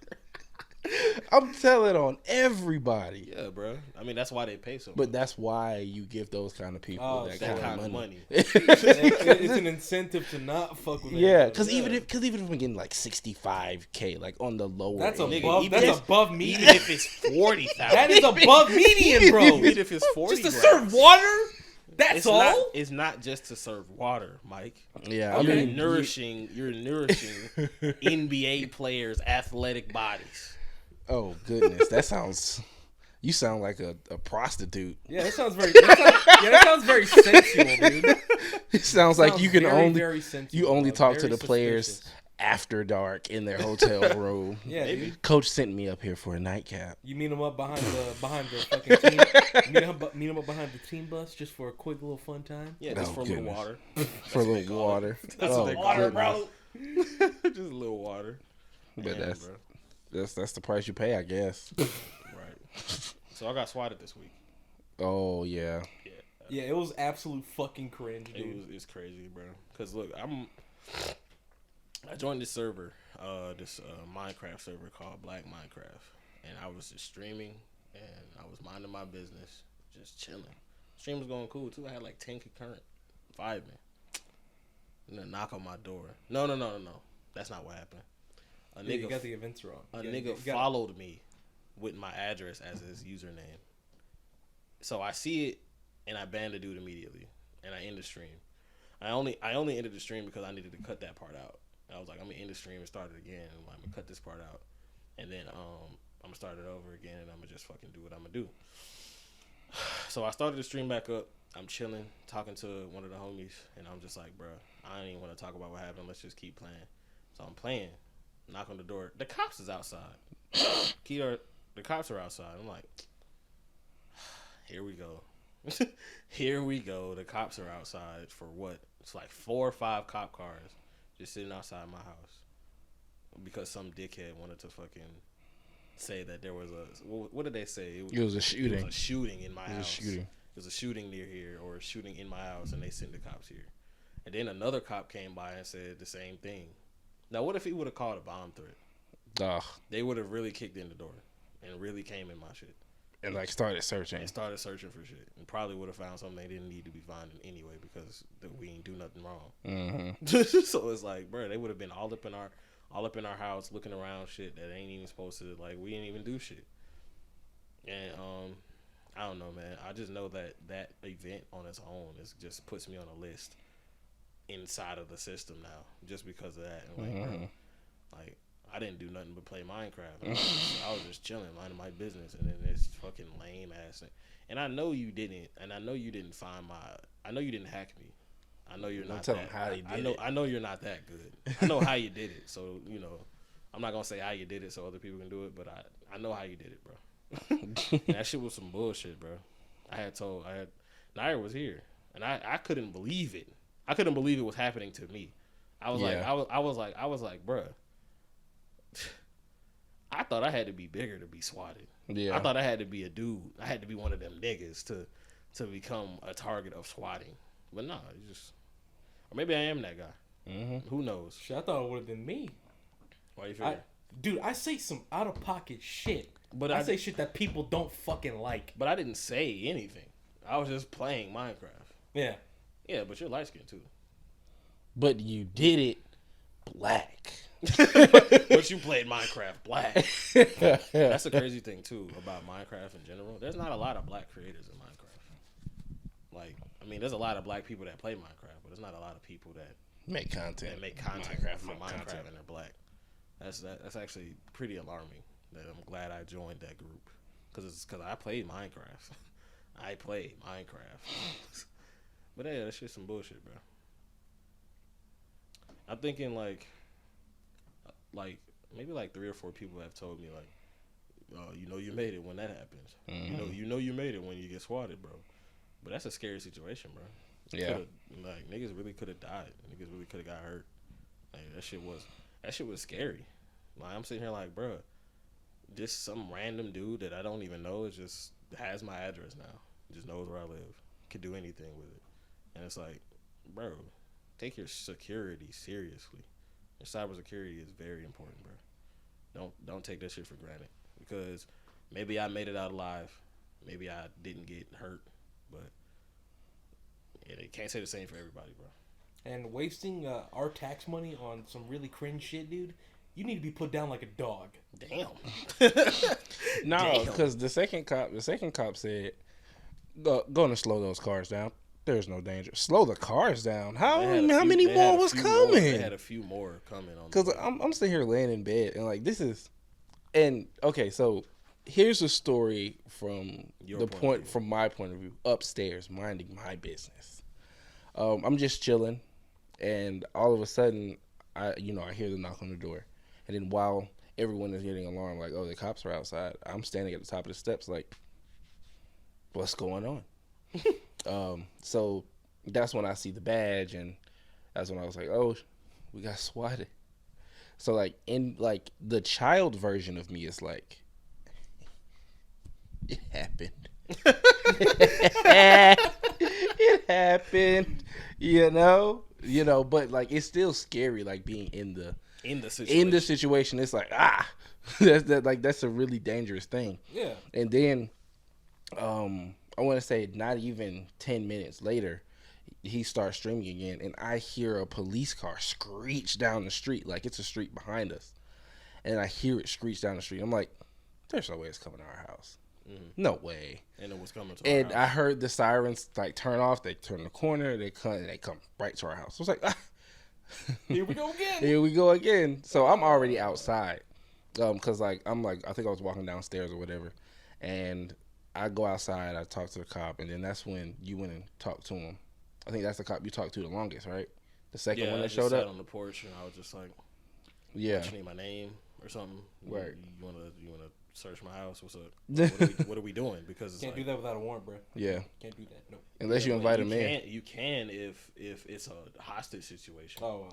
I'm telling on everybody. Yeah, bro. I mean, that's why they pay so much. But that's why you give those kind of people that kind of money. It's an incentive to not fuck with. Yeah, because even if I'm getting like $65K, like on the lower that's end, above. That's above median. Even if it's 40,000. That is above median, bro. Even if it's 40. Just to serve water. That's it's all. It's not just to serve water, Mike. Yeah, Okay. I mean, You're nourishing NBA players' athletic bodies. oh goodness, that sounds. You sound like a prostitute. Yeah, that sounds very. That sounds very sensual, dude. It sounds like you can very sensual, you only dog. talk to Very the players suspicious. after dark in their hotel room. Yeah, Maybe. dude. Coach sent me up here for a nightcap. You meet them up behind the fucking team. Meet them up behind the team bus just for a quick little fun time. Yeah, just Oh, for a little goodness. water. For a little water. That's what they call Water, it, bro. Just a little water. But Damn, that's bro. that's the price you pay, I guess. Right. So I got swatted this week. Oh yeah. Yeah, it was absolute fucking cringe, dude. It's crazy, bro. Cause look, I joined this server, this Minecraft server called Black Minecraft, and I was just streaming, and I was minding my business, just chilling. Stream was going cool too. I had like 10 concurrent, 5 men. And then knock on my door. No. That's not what happened. A Yeah, you nigga, got the events wrong. a You nigga got- followed me with my address as his username. So I see it, and I ban the dude immediately, and I end the stream. I only ended the stream because I needed to cut that part out. I was like, I'm gonna end the stream and start it again. I'm gonna cut this part out, and then I'm gonna start it over again, and I'm gonna just fucking do what I'm gonna do. So I started the stream back up. I'm chilling, talking to one of the homies, and I'm just like, bro, I don't even want to talk about what happened. Let's just keep playing. So I'm playing. Knock on the door. The cops is outside. The cops are outside. I'm like, here we go. Here we go. The cops are outside for what? It's like 4 or 5 cop cars just sitting outside my house because some dickhead wanted to fucking say that there was a what did they say? It was a shooting. It was a shooting in my It was a house. shooting. It was a shooting near here or a shooting in my house, and they sent the cops here. And then another cop came by and said the same thing. Now, what if he would have called a bomb threat? Ugh. They would have really kicked in the door and really came in my shit. And like started searching. And started searching for shit. And probably would have found something they didn't need to be finding anyway because we ain't do nothing wrong. Mm-hmm. So it's like, bro, they would have been all up in our house looking around shit that ain't even supposed to, like, we didn't even do shit. And I don't know, man. I just know that event on its own just puts me on a list inside of the system now just because of that. And like, bro, like, I didn't do nothing but play Minecraft. I was just chilling, minding my business, and then this fucking lame ass thing. And I know you didn't. And I know you didn't find I know you didn't hack me. I know you're not. Tell them how you did it. I know you're not that good. I know how you did it. So I'm not gonna say how you did it so other people can do it, but I know how you did it, bro. That shit was some bullshit, bro. Nair was here, and I couldn't believe it. I couldn't believe it was happening to me. I was like, bro. I thought I had to be bigger to be swatted. Yeah. I thought I had to be a dude. I had to be one of them niggas to become a target of swatting. But no, or maybe I am that guy. Mm-hmm. Who knows? Shit, I thought it would have been me. Why you figure? Dude, I say some out of pocket shit. But I say shit that people don't fucking like. But I didn't say anything. I was just playing Minecraft. Yeah. Yeah, but you're light skinned too. But you did it black. But you played Minecraft black. That's the crazy thing too about Minecraft in general. There's not a lot of black creators in Minecraft. Like, I mean, there's a lot of black people that play Minecraft, but there's not a lot of people that Make content. make content for Minecraft and they're black. That's actually pretty alarming. That I'm glad I joined that group because I played Minecraft. I played Minecraft. But yeah, that shit's some bullshit, bro. I'm thinking like maybe like 3 or 4 people have told me like, you made it when that happens. Mm-hmm. You made it when you get swatted, bro. But that's a scary situation, bro. Yeah. Like niggas really could have died. Niggas really could have got hurt. Like that shit was scary. Like I'm sitting here like, bro, just some random dude that I don't even know just has my address now. Just knows where I live. Can do anything with it. And it's like, bro, take your security seriously. Your cybersecurity is very important, bro. Don't take that shit for granted. Because maybe I made it out alive. Maybe I didn't get hurt. But they can't say the same for everybody, bro. And wasting our tax money on some really cringe shit, dude. You need to be put down like a dog. Damn. No, because the second cop said, "Go and slow those cars down." There's no danger. Slow the cars down. How They had a few- many they had more a was few more- They coming? had a few more coming on. Because I'm sitting here laying in bed and like this is, and okay, so here's a story from from my point of view. Upstairs, minding my business. I'm just chilling, and all of a sudden, I hear the knock on the door, and then while everyone is getting alarmed, like, oh, the cops are outside, I'm standing at the top of the steps, like, what's going on? So that's when I see the badge, and that's when I was like, oh, we got swatted. So like in like the child version of me is like, it happened. It happened, but like it's still scary, like being in the situation. It's like that's a really dangerous thing. Yeah. And then I want to say not even 10 minutes later, he starts streaming again, and I hear a police car screech down the street, like it's a street behind us, and I hear it screech down the street. I'm like, there's no way it's coming to our house. No way. And it was coming to our house. I heard the sirens like turn off. They turn the corner. They come right to our house. I was like, Here we go again. Here we go again. So I'm already outside, cause I think I was walking downstairs or whatever, and I go outside. I talk to the cop, and then that's when you went and talked to him. I think that's the cop you talked to the longest, right? The second one that showed up on the porch, and I was just like, yeah, you need my name or something. Right. You wanna search my house? What's up? What are we doing? Because it's Can't do that without a warrant, bro. Yeah. Can't do that. No. Unless you invite him in. You can if it's a hostage situation. Oh,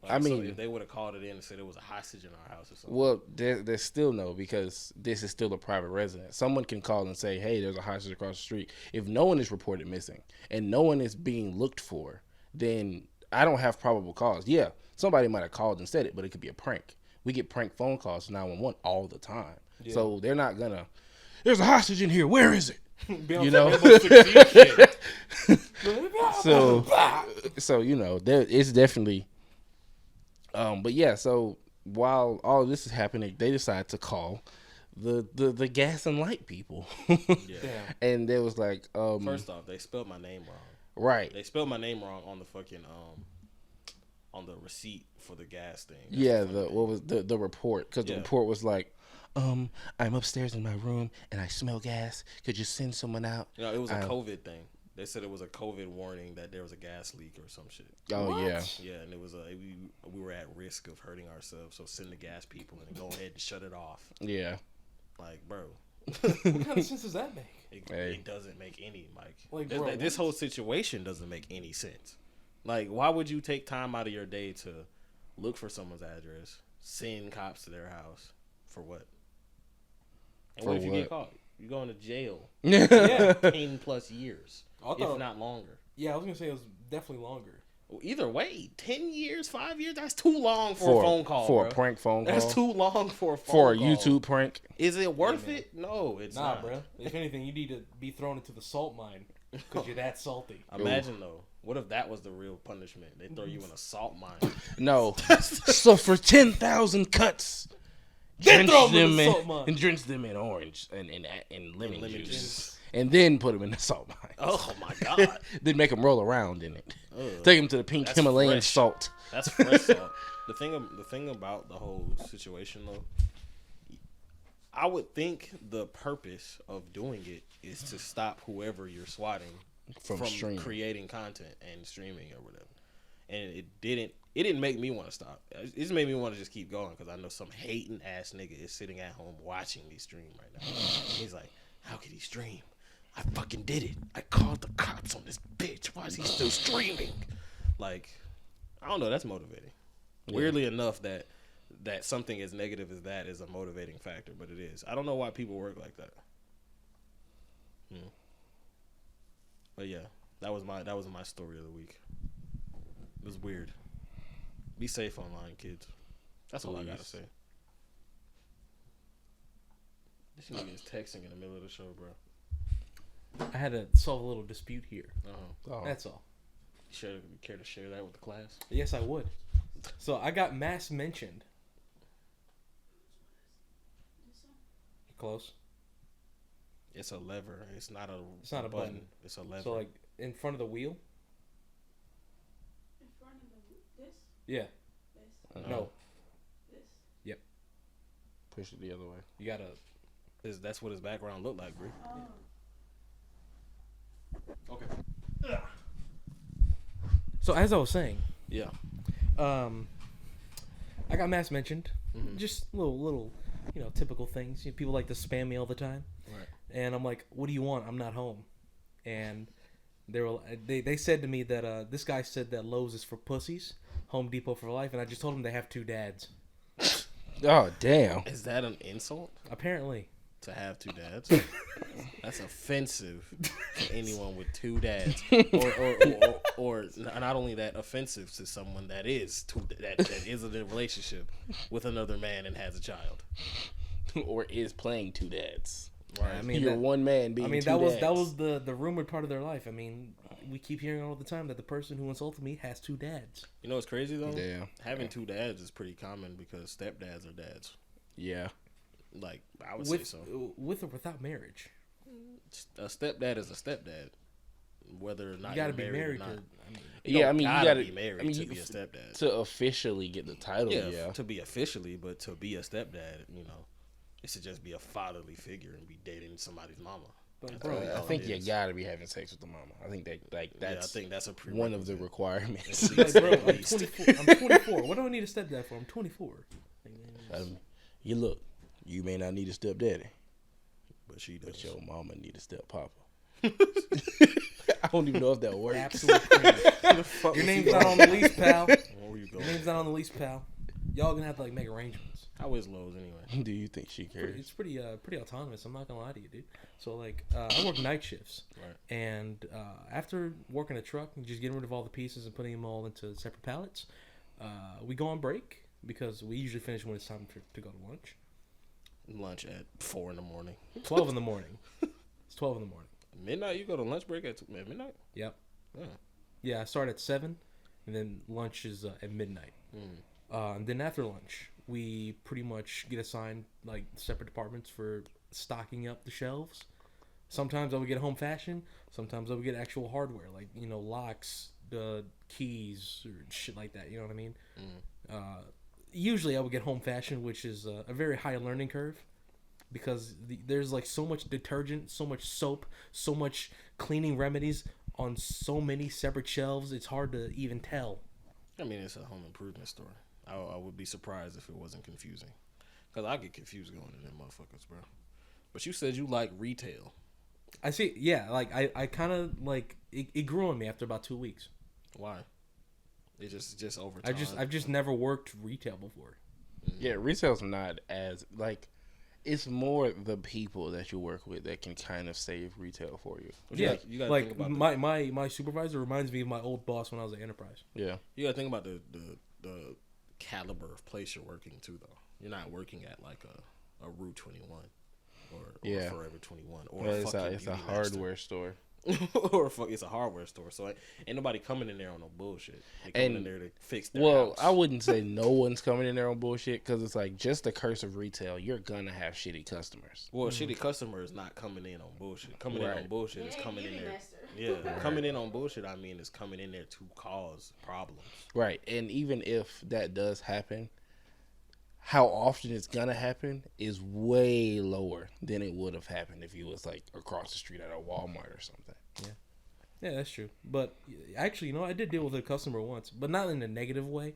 So if they would have called it in and said it was a hostage in our house or something. Well, there's still no, because this is still a private residence. Someone can call and say, hey, there's a hostage across the street. If no one is reported missing and no one is being looked for, then I don't have probable cause. Yeah, somebody might have called and said it, but it could be a prank. We get prank phone calls to 911 all the time. Yeah. So they're not going to, there's a hostage in here. Where is it? So there it's definitely but yeah, so while all of this is happening, they decide to call the gas and light people. And they was like first off, they spelled my name wrong. Right. They spelled my name wrong on the fucking on the receipt for the gas thing. That's the report, cuz the report was like I'm upstairs in my room and I smell gas. Could you send someone out? It was a COVID thing. They said it was a COVID warning that there was a gas leak or some shit. Oh, what? Yeah, and it was we were at risk of hurting ourselves, so send the gas people and go ahead and shut it off. Yeah. Like, bro. What kind of sense does that make? It doesn't make any, Mike. Like, bro, this whole situation doesn't make any sense. Like, why would you take time out of your day to look for someone's address, send cops to their house, for what? And what if you get caught? You're going to jail. Yeah. 10 plus years, if not longer. Yeah, I was going to say it was definitely longer. Well, either way, 10 years, 5 years, that's too long for a phone call, For bro. a prank phone call. That's too long for a phone call. For a YouTube prank. Is it worth it? No, it's not. Nah, bro. If anything, you need to be thrown into the salt mine because you're that salty. Imagine, though. What if that was the real punishment? They throw you in a salt mine. No. So for 10,000 cuts, drench them in orange and lemon juice. And then put them in the salt mine. Oh, my God. Then make them roll around in it. Take them to the pink Himalayan fresh salt. That's fresh salt. The thing about the whole situation, though, I would think the purpose of doing it is to stop whoever you're swatting from creating content and streaming or whatever. And it didn't make me want to stop. It just made me want to just keep going because I know some hating ass nigga is sitting at home watching me stream right now. He's like, how could he stream? I fucking did it. I called the cops on this bitch. Why is he still streaming? Like, I don't know. That's motivating. Yeah. Weirdly enough, that something as negative as that is a motivating factor, but it is. I don't know why people work like that. But yeah, that was my story of the week. It was weird. Be safe online, kids. That's all I gotta say. This nigga is texting in the middle of the show, bro. I had to solve a little dispute here. Oh. That's all. You care to share that with the class? Yes, I would. So I got mass mentioned. Close. It's a lever. It's not a button. It's a lever. So like in front of the wheel. In front of this. Yeah. This. No. This. Push it the other way. You gotta. That's what his background looked like, bro. Oh. Okay. So as I was saying, Yeah. I got mass mentioned. Just little, typical things. People like to spam me all the time. Right. And I'm like, what do you want? I'm not home. And they said to me that this guy said that Lowe's is for pussies, Home Depot for life, and I just told him they have two dads. Oh damn! Is that an insult Apparently. to have two dads? That's offensive to anyone with two dads, or not only that, offensive to someone that is that is in a relationship with another man and has a child, Or is playing two dads. right? I mean, You're that- one man being two that dads. was the rumored part of their life. I mean, we keep hearing all the time that the person who insulted me has two dads. You know what's crazy though? Yeah. Having two dads is pretty common because stepdads are dads. Yeah. Like I would say With so. with or without marriage, A stepdad is a stepdad, whether or not you gotta you're be married or to. not. Yeah, I mean, you gotta be married I mean, to you- be a stepdad. To officially get the title, yeah. To be officially, but to be a stepdad, it should just be a fatherly figure and be dating somebody's mama. But That's bro, really I all think it you is. gotta be having sex with the mama. I think that Yeah, I that's think that's a one of the prerequisite. requirements. At least. like, bro, At I'm least. 24. I'm 24. What do I need a stepdad for? I'm 24. You look, you may not need a stepdaddy, But she does. but your mama need a step papa. I don't even know if that works. Absolutely. Your name's not on the lease, pal. Where were you Your going? name's not on the lease, pal. Y'all gonna have to make arrangements. How is Lowe's anyway? Do you think she cares? It's pretty autonomous. I'm not gonna lie to you, dude. So I work night shifts, Right. and after working a truck and just getting rid of all the pieces and putting them all into separate pallets, we go on break because we usually finish when it's time to go to lunch. Lunch at 4 a.m. 12 in the morning. It's 12 in the morning. Midnight. You go to lunch break at midnight. Yep. Yeah. Yeah, I start at 7, and then lunch is at midnight. And then after lunch, we pretty much get assigned like separate departments for stocking up the shelves. Sometimes I would get home fashion. Sometimes I would get actual hardware, like locks, keys, or shit like that. You know what I mean? Usually I would get home fashion, which is a very high learning curve. Because there's like so much detergent, so much soap, so much cleaning remedies on so many separate shelves. It's hard to even tell. I mean, it's a home improvement store. I would be surprised if it wasn't confusing. Because I get confused going in them motherfuckers, bro. But you said you like retail. I see. Yeah, like I kind of like it grew on me after about 2 weeks. Why? It just over time. I've just never worked retail before. Yeah, retail's not as like. It's more the people that you work with that can kind of save retail for you. Yeah, you gotta like think about my supervisor reminds me of my old boss when I was at Enterprise. Yeah. You gotta think about the caliber of place you're working to, though. You're not working at like a Route 21 or Yeah. Forever 21 or Well, a it's fucking a Beauty hardware store. Master. It's a hardware store. So ain't nobody coming in there on no bullshit. They coming in And- there to fix their Well, house. I wouldn't say no one's coming in there on bullshit because it's like just the curse of retail. You're gonna have shitty customers. Well, shitty customer is not coming in on bullshit. Coming in on Right. bullshit is Hey, coming in Beauty there. Master. Yeah, coming in on bullshit. I mean, is coming in there to cause problems. Right. And even if that does happen, how often it's gonna happen is way lower than it would have happened if you was like across the street at a Walmart or something. Yeah, that's true. But actually, I did deal with a customer once, but not in a negative way.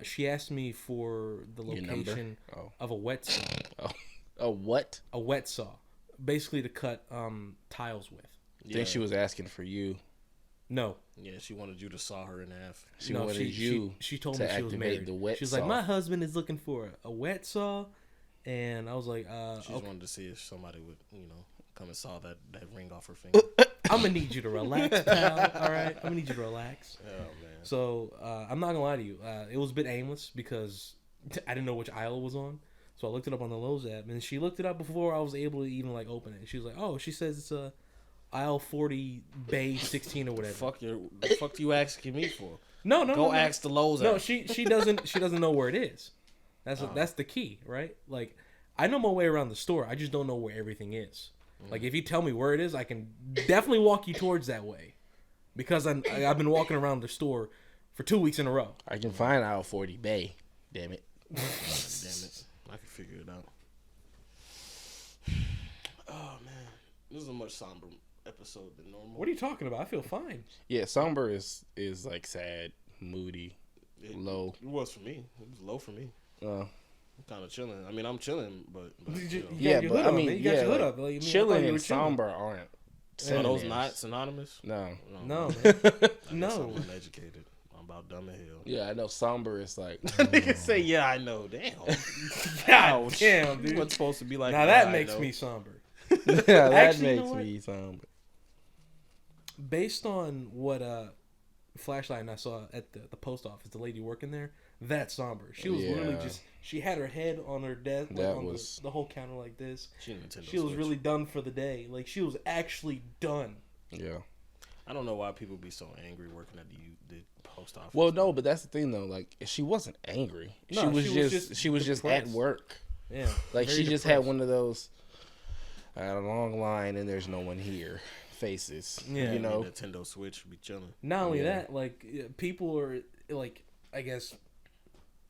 She asked me for the Your number? location Oh. of a wet saw. Oh. A what? A wet saw, basically to cut tiles with. I think she was asking for you. No, Yeah, she wanted you to saw her in half. She no, wanted you she told to me she was activate married. the wet She was saw. like, my husband is looking for a wet saw, and I was like, She just okay. wanted to see if somebody would, come and saw that ring off her finger. I'm gonna need you to relax, pal. All right, I'm gonna need you to relax. Oh man. So I'm not gonna lie to you. It was a bit aimless because I didn't know which aisle it was on. So I looked it up on the Lowe's app, and she looked it up before I was able to even like open it. She was like, "Oh, she says it's aisle 40, bay 16 or whatever." The fuck you asking me for? No. Go ask the Lowe's. No, app. she doesn't know where it is. That's the key, right? Like I know my way around the store. I just don't know where everything is. Like if you tell me where it is, I can definitely walk you towards that way. because I've been walking around the store for 2 weeks in a row. I can find aisle 40 Bay. Damn it. Damn it. I can figure it out. Oh, man. This is a much somber episode than normal. What are you talking about? I feel fine. Yeah, somber is like sad, moody, low. It was for me. It was low for me. Uh, I'm kind of chilling. I mean, I'm chilling, but You got yeah, your but hood I on, mean, man. You got your hood like, up. Like, I mean, I thought chilling you and were chilling. somber aren't. are those synonyms. not synonymous? No. No, man. I guess No. I'm uneducated. I'm about dumb as hell. Yeah, I know somber is like. Niggas say, yeah, I know. Damn. God damn, You dude. wasn't supposed to be like, Now yeah, that I makes know. me somber. Yeah, that Actually, you know makes what? me somber. Based on what flashlight and I saw at the post office, the lady working there, that's somber. She was literally Yeah. just, she had her head on her desk, like That on was- the whole counter like this. She Nintendo She was Switch. really done for the day. Like, she was actually done. Yeah. I don't know why people be so angry working at the post office. Well, no, but that's the thing though. Like, she wasn't angry. No, she was she was just just she was just at depressed. work. Yeah. Like very she just had depressed. one of those. I had a long line and there's no one here. Faces. Yeah. You know. Nintendo Switch be chilling. Not only Yeah. that, like, people are, like, I guess,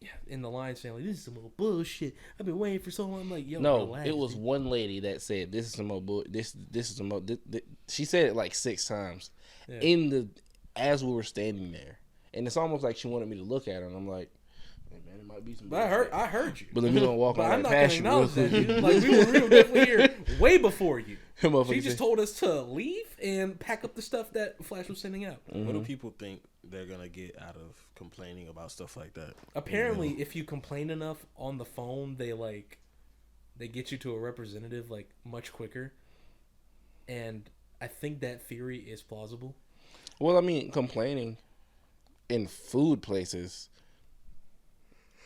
yeah, in the line saying, like, this is some old bullshit. I've been waiting for so long. I'm like, yo, No, relax, it was dude. one lady that said, "This is some more bull. This is some more." She said it like 6 times Yeah. as we were standing there, and it's almost like she wanted me to look at her, and I'm like, "Hey man, it might be some." But I heard you. But let me gonna walk But on I'm that not gonna past you real acknowledge that, quick. dude. Like, we were definitely here way before you. Motherfucker She just said- told us to leave and pack up the stuff that Flash was sending out. What do people think they're gonna get out of complaining about stuff like that? Apparently, if you complain enough on the phone, they get you to a representative like much quicker. And I think that theory is plausible. Well, I mean, complaining in food places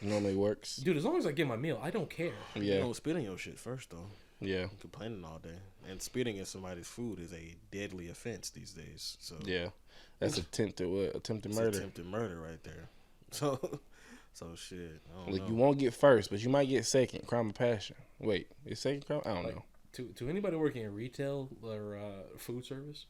normally works. Dude, as long as I get my meal, I don't care. You Yeah, don't spit in your shit first though. yeah, You're complaining all day, and spitting in somebody's food is a deadly offense these days. So yeah. That's attempted it's murder. attempted murder right there. So shit. I don't Like know. you won't get first, but you might get second. Crime of passion. Wait, is second crime? I don't Like, know. To anybody working in retail or food service,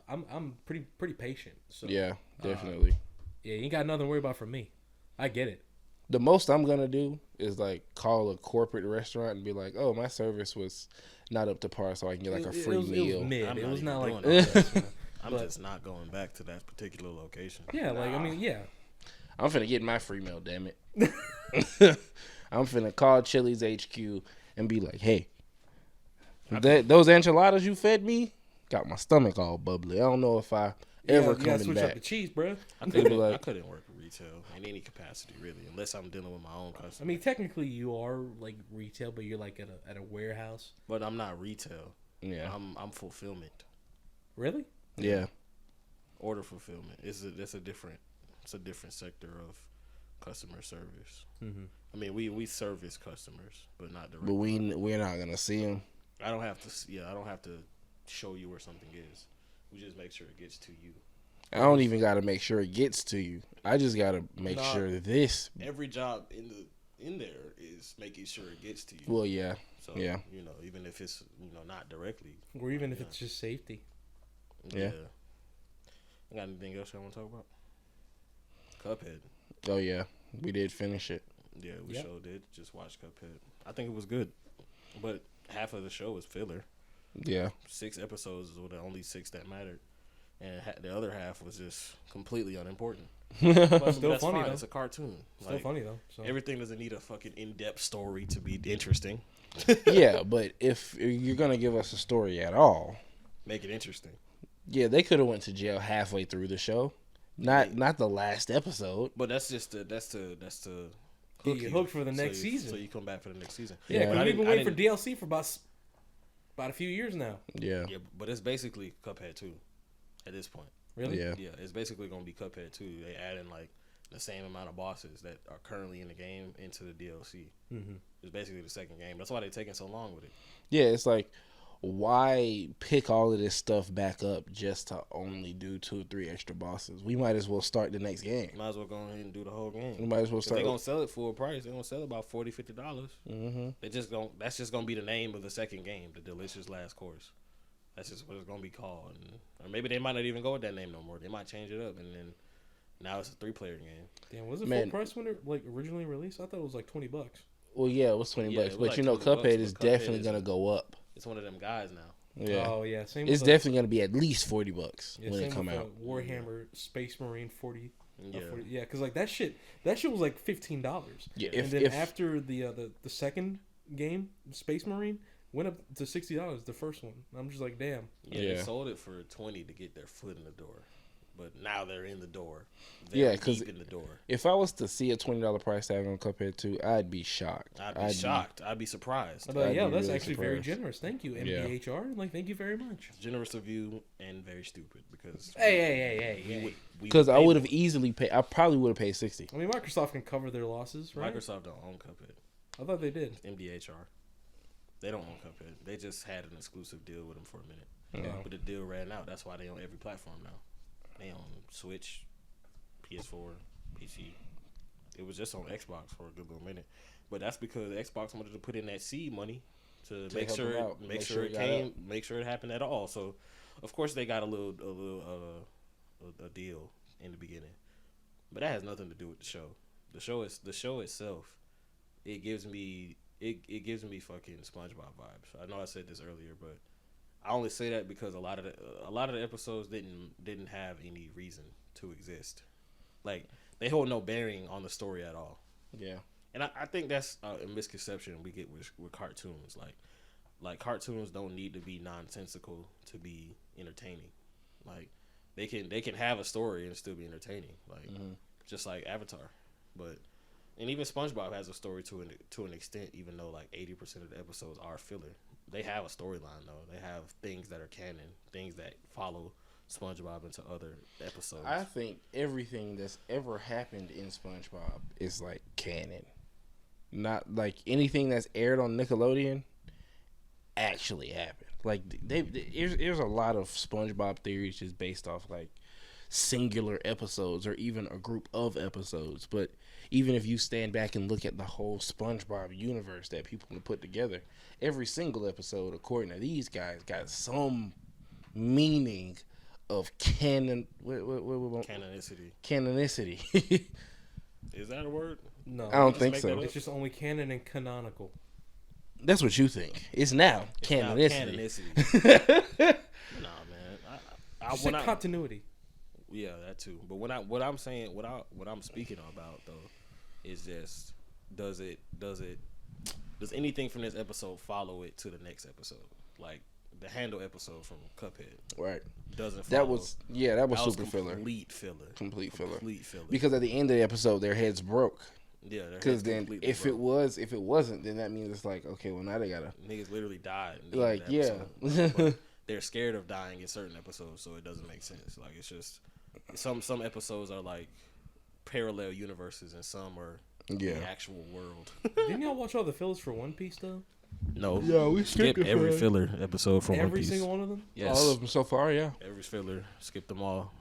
I'm pretty patient. So Yeah, definitely. yeah, you ain't got nothing to worry about from me. I get it. The most I'm gonna do is like call a corporate restaurant and be like, "Oh, my service was not up to par, so I can get like a free it was meal." mid. I'm it not was even not like doing that. I'm but- just not going back to that particular location. Yeah, like I mean, yeah. I'm finna get my free meal. Damn it! I'm finna call Chili's HQ and be like, "Hey, those enchiladas you fed me got my stomach all bubbly. I don't know if I ever you gotta coming switch up back." the cheese, bro. I They be couldn't, like- I couldn't work retail in any capacity really, unless I'm dealing with my own customers. I mean, technically, you are like retail, but you're like at a warehouse. But I'm not retail. Yeah, I'm fulfillment, Really? yeah. order fulfillment. It's a different sector of customer service. Mm-hmm. I mean, we service customers, but not But directly. we're not gonna see them. I don't have to show you where something is. We just make sure it gets to you. I don't even gotta make sure it gets to you. I just gotta make Nah. sure this. Every job in there is making sure it gets to you. Well, yeah, So yeah. even if it's not directly. Or even if Yeah. it's just safety. Yeah. You got anything else you want to talk about? Cuphead. Oh yeah, we did finish it. Yeah, we Yep. sure did. Just watch Cuphead. I think it was good, but half of the show was filler. Yeah, 6 episodes were the only 6 that mattered, and the other half was just completely unimportant. But Still that's funny, fine. though. It's a cartoon. Still funny though. So. Everything doesn't need a fucking in-depth story to be interesting. yeah. But if you're gonna give us a story at all, Make it interesting. yeah, they could have went to jail halfway through the show, not the last episode. But that's to Get you hooked for the next so season. So you come back for the next season. Yeah, Yeah. because I we've been didn't- I waiting for didn't- DLC for about a few years now. Yeah, Yeah, but it's basically Cuphead 2 at this point. Really? yeah, Yeah, it's basically gonna be Cuphead 2. They add in like the same amount of bosses that are currently in the game into the DLC. Mm-hmm. It's basically the second game. That's why they're taking so long with it. yeah. It's like, why pick all of this stuff back up just to only do 2 or 3 extra bosses? We might as well start the next game. Might as well go ahead and do the whole game. We might as well If start. they're gonna sell it full price. They're gonna sell it about $40-$50. Mm-hmm. They just don't. That's just gonna be the name of the second game, the Delicious Last Course. That's just what it's gonna be called. Or maybe they might not even go with that name no more. They might change it up, and then now it's a 3-player game. Damn, was it Man. full price when it like originally released? I thought it was like $20. Well, yeah, it was $20, Yeah, it was but like you know, $20, Cuphead is but Cuphead definitely is- gonna go up. It's one of them guys now. Yeah, Oh yeah, same. it's with definitely gonna be at least $40 yeah, when same it come with, out. Warhammer Space Marine 40. Yeah, 40 yeah, because like that shit was like $15. Yeah, And then after the second game, Space Marine, went up to $60. The first one. I'm just like, damn. yeah. They Yeah. sold it for 20 to get their foot in the door, but now they're in the door. Yeah, They're 'cause deep in the door. if I was to see a $20 price tag on Cuphead 2, I'd be shocked. I'd be shocked. I'd be surprised. But I'd yeah, be that's really actually very surprised. generous. Thank you, Yeah. MBHR. Like, thank you very much. Generous of you and very stupid because Hey. Because I pay would have more. easily paid. I probably would have paid 60. I mean, Microsoft can cover their losses, right? Microsoft don't own Cuphead. I thought they did. MDHR. They don't own Cuphead. They just had an exclusive deal with them for a minute. Yeah. But the deal ran out. That's why they own every platform now. They own Switch, PS4, PC. It was just on Xbox for a good little minute. But that's because Xbox wanted to put in that seed money to make help sure them out. make sure it got came, up. make sure it happened at all. So of course they got a deal in the beginning. But that has nothing to do with the show. The show itself. It gives me fucking SpongeBob vibes. I know I said this earlier, but I only say that because a lot of the episodes didn't have any reason to exist. Like they hold no bearing on the story at all. Yeah. And I think that's a misconception we get with cartoons. Like cartoons don't need to be nonsensical to be entertaining. Like they can have a story and still be entertaining. Like just like Avatar, and even SpongeBob has a story to an extent. Even though like 80% of the episodes are filler, they have a storyline though. They have things that are canon, things that follow SpongeBob into other episodes. I think everything that's ever happened in SpongeBob is like canon. Not like anything that's aired on Nickelodeon actually happened. Like there's a lot of SpongeBob theories just based off like singular episodes or even a group of episodes. But even if you stand back and look at the whole SpongeBob universe that people have put together, every single episode, according to these guys, got some meaning of canonicity. Is that a word? No, I don't Just think make so. that up. it's just only canon and canonical. That's what you think. It's now It's now canonicity. canonicity. Nah, man. I Just when like I- continuity. Yeah, that too. But what I'm speaking about though is just does anything from this episode follow it to the next episode? Like the Handle episode from Cuphead Right. doesn't follow. That was super filler. Complete filler. Complete filler. Complete filler. Because at the end of the episode, their heads broke. yeah, their Because heads then, completely if broke. it wasn't, then that means it's like, okay, well now they gotta Niggas literally died. in the like, end of the yeah. episode. But they're scared of dying in certain episodes, so it doesn't make sense. Like it's just some episodes are like parallel universes, and some are Yeah. the actual world. Didn't y'all watch all the fillers for One Piece though? No, Yeah, we skip skipped every it. filler episode from One Every Piece. single one of them. Yes, All of them so far, yeah. every filler, skip them all.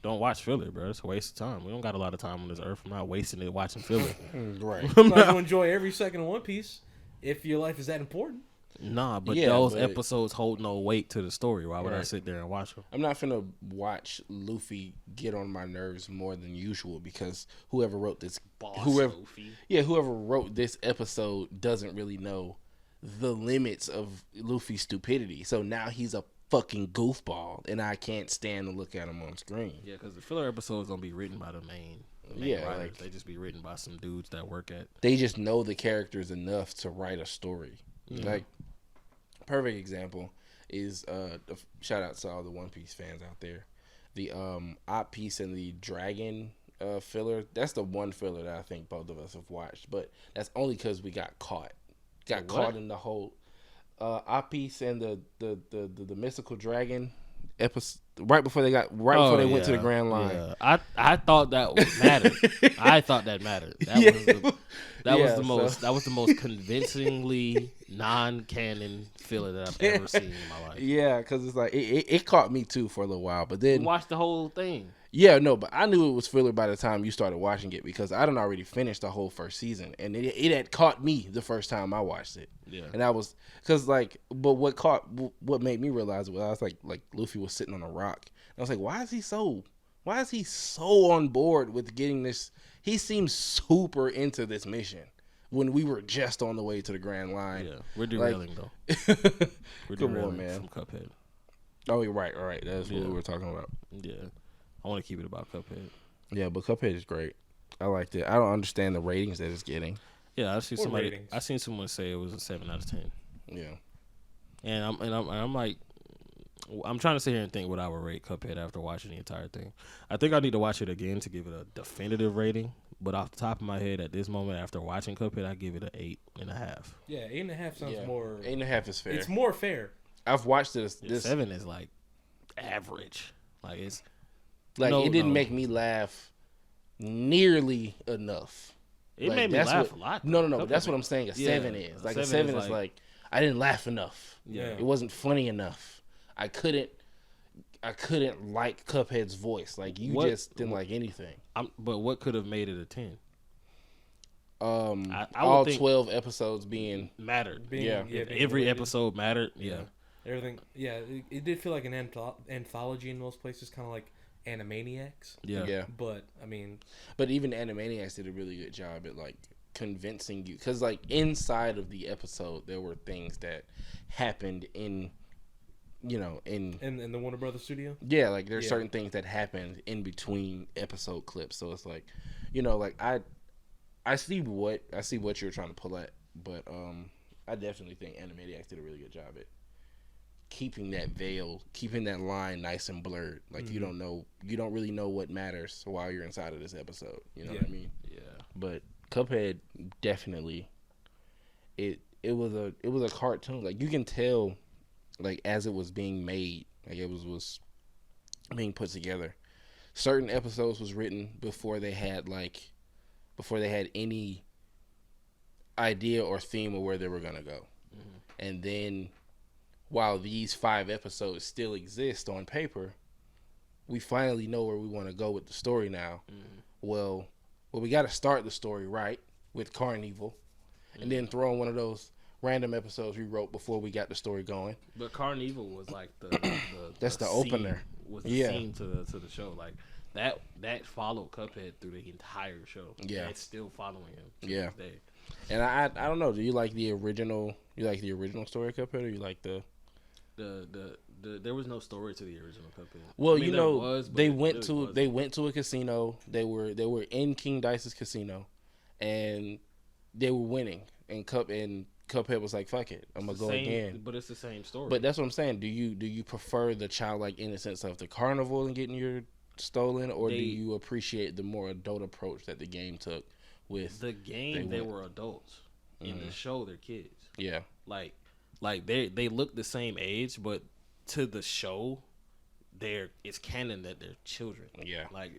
Don't watch filler, bro. It's a waste of time. We don't got a lot of time on this earth. I'm not wasting it watching filler. Right. You might as well enjoy every second of One Piece if your life is that important. Nah, but Yeah, those but- episodes hold no weight to the story. Why would I Right. sit there and watch them? I'm not finna watch Luffy get on my nerves more than usual because whoever wrote this, whoever wrote this episode doesn't really know the limits of Luffy's stupidity. So now he's a fucking goofball, and I can't stand to look at him on screen. Yeah, because the filler episodes don't be written by the main Yeah, writers. like- They just be written by some dudes that work at. They just know the characters enough to write a story. Like, perfect example is shout out to all the One Piece fans out there. The Op Piece and the Dragon filler. That's the one filler that I think both of us have watched, but that's only because we got caught. Got The what? caught in the whole Op Piece and the mystical dragon episode right before they went to the Grand Line. Yeah. I thought that mattered. I thought that mattered. That was the most convincingly non-canon filler that I've ever seen in my life. Yeah, because it's like it caught me too for a little while, but then Watch the whole thing. Yeah, no, but I knew it was filler by the time you started watching it because I done already finished the whole first season, and it had caught me the first time I watched it. Yeah. And I was because but what made me realize was I was like Luffy was sitting on a rock. And I was like, why is he so on board with getting this? He seems super into this mission when we were just on the way to the Grand Line. Yeah, we're derailing though. We're Come derailing on, man. from Cuphead. Oh, you're right. All right, that's what we were talking about. Yeah, I want to keep it about Cuphead. Yeah, but Cuphead is great. I liked it. I don't understand the ratings that it's getting. Yeah, I seen What ratings? I seen someone say it was a 7 out of 10, Yeah. and I'm like, I'm trying to sit here and think what I would rate Cuphead after watching the entire thing. I think I need to watch it again to give it a definitive rating. But off the top of my head, at this moment, after watching Cuphead, I give it an 8.5. Yeah, 8.5 sounds Yeah. more. 8.5 is fair. It's more fair. I've watched this. Yeah, 7 is like average. Like it's Like no, it didn't no. make me laugh nearly enough. It Like, made me that's laugh what- a lot. No, though. but that's Cuphead what I'm saying. A Yeah, 7 is like a 7 7 is is like I didn't laugh enough. Yeah. It wasn't funny enough. I couldn't like Cuphead's voice. Like you What- just didn't like anything. But what could have made it a 10? I would All think- 12 episodes being Mattered. Being, Yeah. being Every related. episode mattered. Yeah. Everything. Yeah, it did feel like an anthology in most places, kind of like Animaniacs. Yeah. yeah. But I mean, But even Animaniacs did a really good job at like convincing you, because like inside of the episode there were things that happened in in the Warner Brothers studio. yeah, like there's Yeah. certain things that happened in between episode clips. So it's like, like I see what you're trying to pull at, but I definitely think Animaniacs did a really good job at keeping that veil, keeping that line nice and blurred. Like you don't really know what matters while you're inside of this episode. You know what I mean? Yeah. But Cuphead definitely it was a cartoon. Like you can tell, like as it was being made, like it was being put together. Certain episodes was written before they had any idea or theme of where they were gonna go, and then while these 5 episodes still exist on paper, we finally know where we want to go with the story now. Well, we got to start the story right with Carnival, and then throw in one of those random episodes we wrote before we got the story going. But Carnival was like the That's the scene, opener. Was the Yeah. scene to the show. Like that followed Cuphead through the entire show. Yeah. And it's still following him. To Yeah. This day. And I don't know. Do you like the original? You like the original story of Cuphead, or you like the? There was no story to the original Cuphead. Well, I mean, there was, but they it went really to wasn't. they went to a casino. They were in King Dice's casino, and they were winning. And Cuphead was like, "Fuck it, I'm gonna It's the go same- again." But it's the same story. But that's what I'm saying. Do you prefer the childlike innocence of the carnival and getting your stolen, or do They- you appreciate the more adult approach that the game took with? the game, they went. were adults. In the show, they're kids. Yeah, Like they look the same age, but to the show, it's canon that they're children. yeah. Like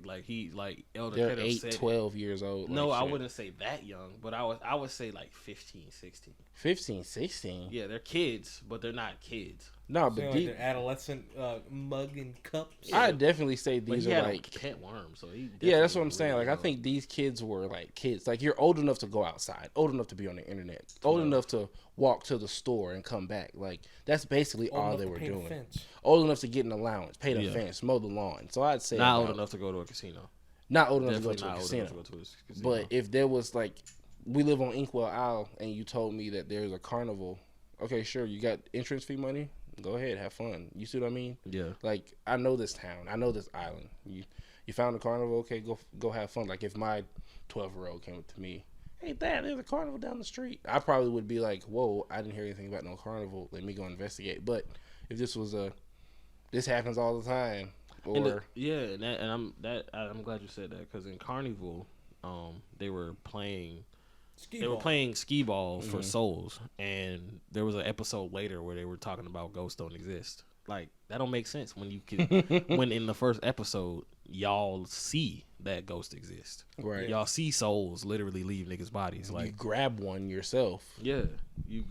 Elder They're Keto 8, said. 12 years old. No, like I shit. wouldn't say that young, but I would say like 15, 16. 15, 16. Yeah, they're kids, but they're not kids. No, Saying but like deep, their adolescent mug and cups. I definitely say But these he are had like. a pet worm, so he. Yeah, that's what I'm definitely saying. really Like, I young. think these kids were like kids. Like, you're old enough to go outside, old enough to be on the internet, old enough to walk to the store and come back. Like, that's basically Old all enough they to were paint a doing. fence. Old enough to get an allowance, pay the Yeah. fence, mow the lawn. So I'd say not old about- enough to go to a casino. Not old enough Definitely to go to a not old casino. enough to go to a casino. But if there was like, we live on Inkwell Isle, and you told me that there's a carnival, okay, sure, you got entrance fee money. Go ahead, have fun. You see what I mean? yeah, Like, I know this town, I know this island. You found a carnival, okay, go have fun. Like, if my 12-year-old came up to me, hey Dad, there's a carnival down the street, I probably would be like, whoa, I didn't hear anything about no carnival. Let me go investigate. But if this was this happens all the time, or I'm glad you said that because in Carnival, they were playing Skee They were ball. playing skee ball for souls, and there was an episode later where they were talking about ghosts don't exist. Like that don't make sense when you can when in the first episode y'all see that ghosts exist. right, Y'all see souls literally leave niggas' bodies. you Like grab one yourself. yeah, you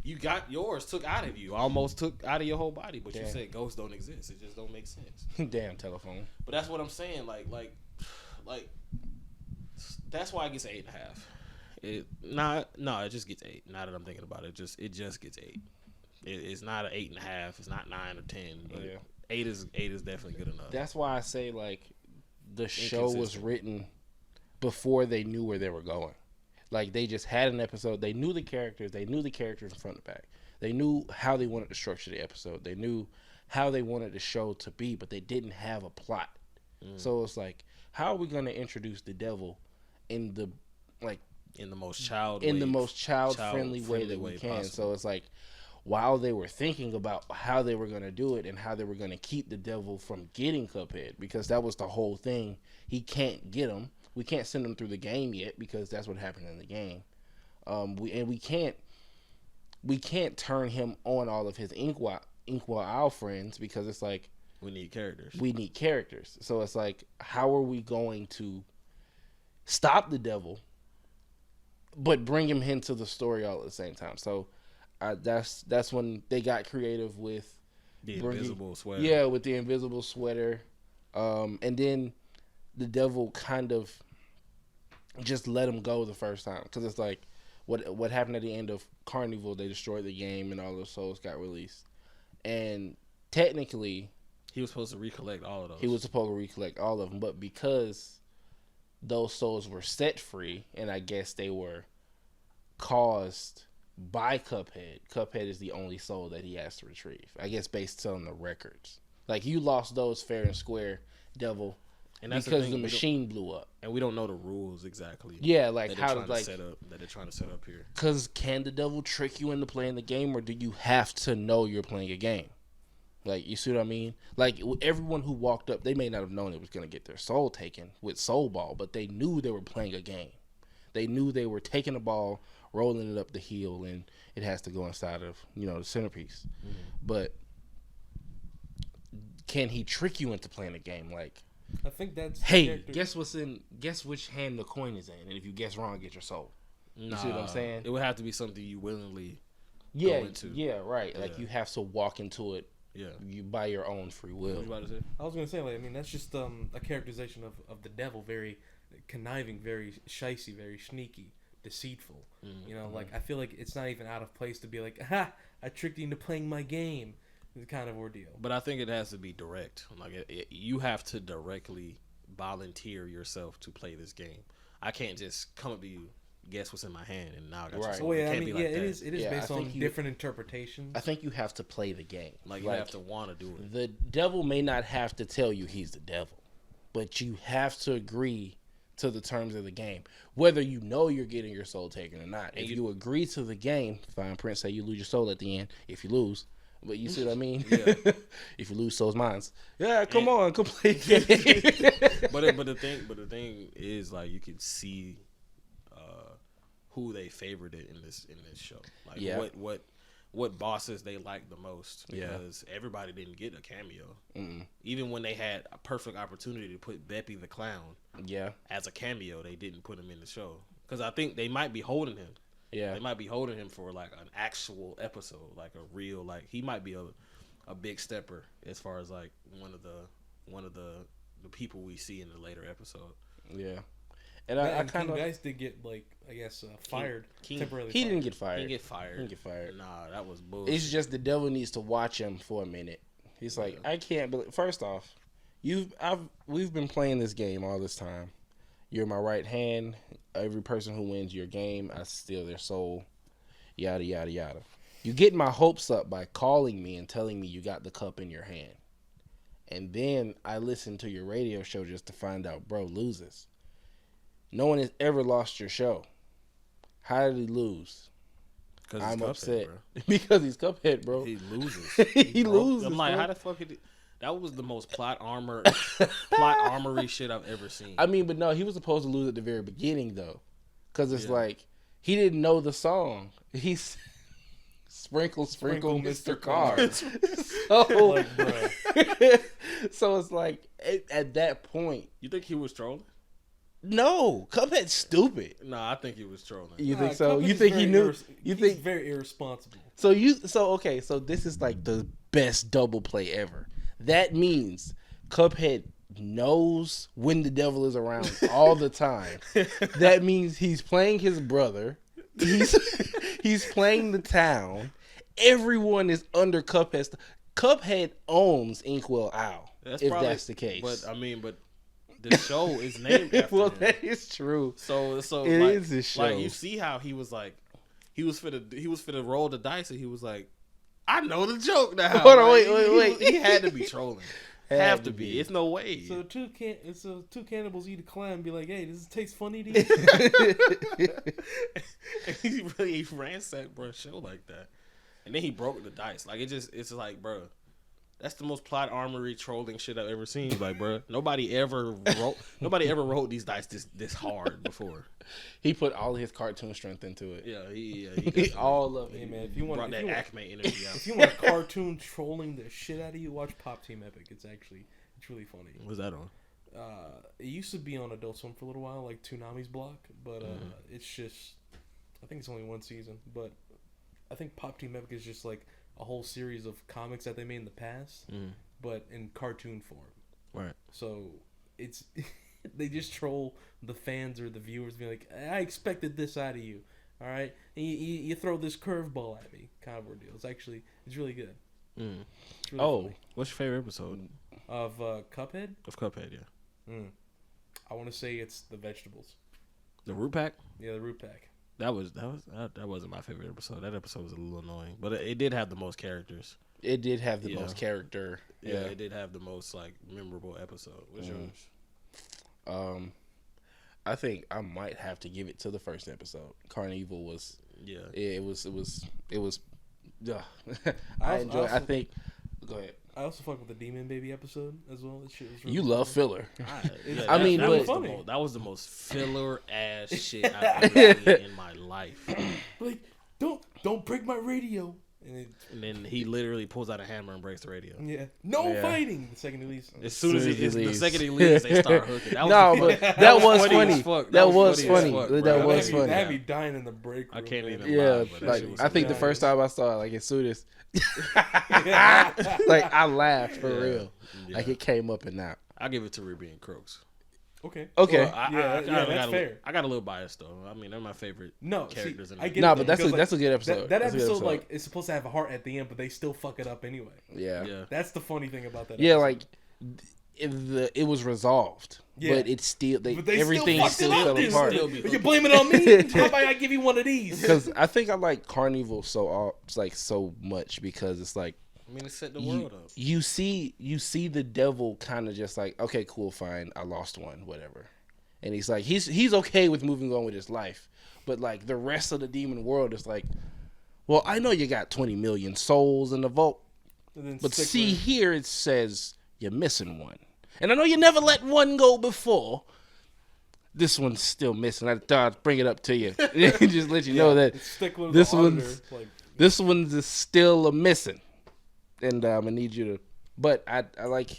You got yours took out of you, almost took out of your whole body, but you Damn. said ghosts don't exist. It just don't make sense. Damn telephone. But that's what I'm saying. Like, that's why it gets 8.5. It just gets 8. Now that I'm thinking about it, it just gets 8. It's not an 8.5. It's not 9 or 10. But Yeah. 8 is definitely good enough. That's why I say like the show was written before they knew where they were going. Like they just had an episode. They knew the characters. They knew the characters from front to back. They knew how they wanted to structure the episode. They knew how they wanted the show to be, but they didn't have a plot. So it's like, how are we going to introduce the devil in the most child friendly way that we can? possible. So it's like, while they were thinking about how they were going to do it and how they were going to keep the devil from getting Cuphead, because that was the whole thing. He can't get him. We can't send him through the game yet because that's what happened in the game. We can't turn him on all of his Inkwell friends because it's like we need characters. So it's like, how are we going to stop the devil, but bring him into the story all at the same time? So that's when they got creative with the invisible sweater. Yeah, with the invisible sweater, and then the devil kind of just let him go the first time because it's like what happened at the end of Carnival. They destroyed the game and all those souls got released, and technically he was supposed to recollect all of those. He was supposed to recollect all of them, but because those souls were set free, and I guess they were caused by Cuphead. Cuphead is the only soul that he has to retrieve, I guess, based on the records. Like, you lost those fair and square, devil, and that's because the machine blew up, and we don't know the rules exactly. Yeah, like how to set up that they're trying to set up here. Because can the devil trick you into playing the game, or do you have to know you're playing a game? Like, you see what I mean? Like, everyone who walked up, they may not have known it was going to get their soul taken with Soul Ball, but they knew they were playing a game. They knew they were taking a ball, rolling it up the hill, and it has to go inside of, the centerpiece. Mm-hmm. But can he trick you into playing a game? Like, I think that's hey, guess which hand the coin is in, and if you guess wrong, get your soul. You see what I'm saying? It would have to be something you willingly go into. Yeah, right. Yeah. Like, you have to walk into it. Yeah, you by your own free will. What you about to say? I was gonna say, that's just a characterization of the devil, very conniving, very shicey, very sneaky, deceitful. Mm-hmm. I feel like it's not even out of place to be like, "Ha! I tricked you into playing my game." It's kind of ordeal. But I think it has to be direct. Like, you have to directly volunteer yourself to play this game. I can't just come up to you, guess what's in my hand, and now I got your soul. Well, it is based on different interpretations. I think you have to play the game. Like, you have to want to do it. The devil may not have to tell you he's the devil, but you have to agree to the terms of the game, whether you know you're getting your soul taken or not. If you agree to the game, fine print say you lose your soul at the end if you lose. But you see what I mean? Yeah. If you lose, soul's mine. Yeah, come on, play the game. but the thing is, like, you can see who they favored it in this show. Like, what bosses they liked the most, because everybody didn't get a cameo. Mm-mm. Even when they had a perfect opportunity to put Beppy the Clown as a cameo, they didn't put him in the show because I think they might be holding him. Yeah, they might be holding him for like an actual episode, like a real, like, he might be a big stepper as far as like one of the people we see in the later episode. Yeah. And I kind of guys did get, like, I guess fired temporarily. He didn't get fired. He didn't get fired. Nah, that was bullshit. It's just the devil needs to watch him for a minute. He's like, I can't believe. First off, we've been playing this game all this time. You're my right hand. Every person who wins your game, I steal their soul. Yada yada yada. You get my hopes up by calling me and telling me you got the cup in your hand, and then I listen to your radio show just to find out bro loses. No one has ever lost your show. How did he lose? I'm upset. Because he's Cuphead, bro. He loses. He loses. I'm like, bro. How the fuck did he... That was the most plot armory shit I've ever seen. I mean, but no, he was supposed to lose at the very beginning, though. Because it's like, he didn't know the song. He's... Sprinkle, Mr. Cars. So it's like, at that point... You think he was trolling? No, Cuphead's stupid. Nah, I think he was trolling. You Nah, think so? Cuphead You is think he very knew? You he's think very irresponsible. so? Okay. So this is like the best double play ever. That means Cuphead knows when the devil is around all the time. That means he's playing his brother. He's playing the town. Everyone is under Cuphead. Cuphead owns Inkwell Owl. That's the case. But the show is named after well, him. that is true. So It like, is his show. Like you see how he was finna roll the dice and he was like, I know the joke now. Hold on, Like, wait. He had to be trolling. Have to be. It's no way. So two cannibals eat a clam and be like, hey, does it taste funny to you? And he really ransacked bro show like that. And then he broke the dice. Like it's like, bro, that's the most plot armory trolling shit I've ever seen. Like, bro, nobody ever rolled these dice this hard before. He put all his cartoon strength into it. Yeah, he all of Hey it. man, if you want brought that Acme energy out. if you want a cartoon trolling the shit out of you, watch Pop Team Epic. It's really funny. What's that on? It used to be on Adult Swim for a little while, like Toonami's block, but it's just, I think it's only one season, but I think Pop Team Epic is just like a whole series of comics that they made in the past, but in cartoon form. Right. So it's they just troll the fans or the viewers, be like, I expected this out of you, all right, and you throw this curveball at me, kind of ordeal. It's really good. It's really funny. What's your favorite episode Of Cuphead? of Cuphead? Yeah, I want to say it's the vegetables. the root pack. Yeah, the root pack. That wasn't my favorite episode. That episode was a little annoying, but it did have the most characters. It did have the most character. Yeah, it did have the most like memorable episode. What's yours? I think I might have to give it to the first episode. Carnival was. Yeah. It was. I I enjoy. I think. Go ahead. I also fuck with the Demon Baby episode as well. That shit was really You love funny. filler. I mean, that was funny. that was the most filler ass shit I've ever seen in my life. Like, don't break my radio. And then he literally pulls out a hammer and breaks the radio. no fighting. The second he leaves. As soon as the second he leaves, they start hooking. That was No, but that was funny. as fuck. That was funny as funny. fuck, That bro. was They funny. had me dying in the break room. I can't man. even Yeah, lie, but that like shit was I think the hilarious. first time I saw it, like as soon as, like I laughed for real. Yeah. Like it came up and out. I'll give it to Ruby and Crooks. Okay. Okay. Well, That's fair. I got a little bias though. I mean, they're my favorite characters. I get No, it, but that's because, a good episode. That That's a good episode, like, is supposed to have a heart at the end, but they still fuck it up anyway. yeah. Yeah. That's the funny thing about that. Yeah, episode. like it was resolved, Yeah. but it's still But they everything fucked still it up, fell dude. apart. You blame it on me? How about I give you one of these? Because I think I like Carnival so much because it's like I mean, it set the world up. you see the devil kind of just like, okay, cool, fine, I lost one, whatever, and he's like he's okay with moving on with his life, but like the rest of the demon world is like, well, I know you got 20 million souls in the vault, but see here it says you're missing one, and I know you never let one go before. This one's still missing. I thought I'd bring it up to you, just let you know that this one's is still a missing. And I need you to, but I like,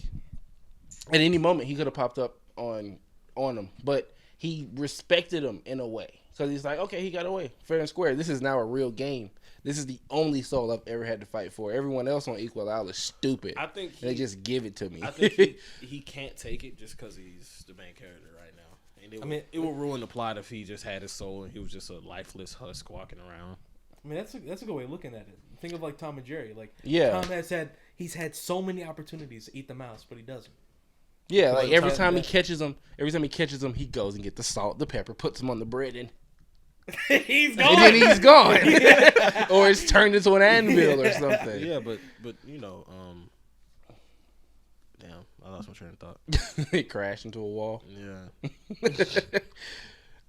at any moment he could have popped up on him, but he respected him in a way because he's like, okay, he got away fair and square. This is now a real game. This is the only soul I've ever had to fight for. Everyone else on Equal Isle is stupid. I think they just give it to me. I think he can't take it just because he's the main character right now. And it would ruin the plot if he just had his soul and he was just a lifeless husk walking around. I mean, that's a good way of looking at it. Think of like Tom and Jerry. Like, Yeah. Tom he's had so many opportunities to eat the mouse, but he doesn't. Yeah, like every time he catches him, he goes and get the salt, the pepper, puts him on the bread, and He's gone. and then he's gone, or it's turned into an anvil or something. Yeah, but you know, damn, I lost my train of thought. It crashed into a wall. Yeah.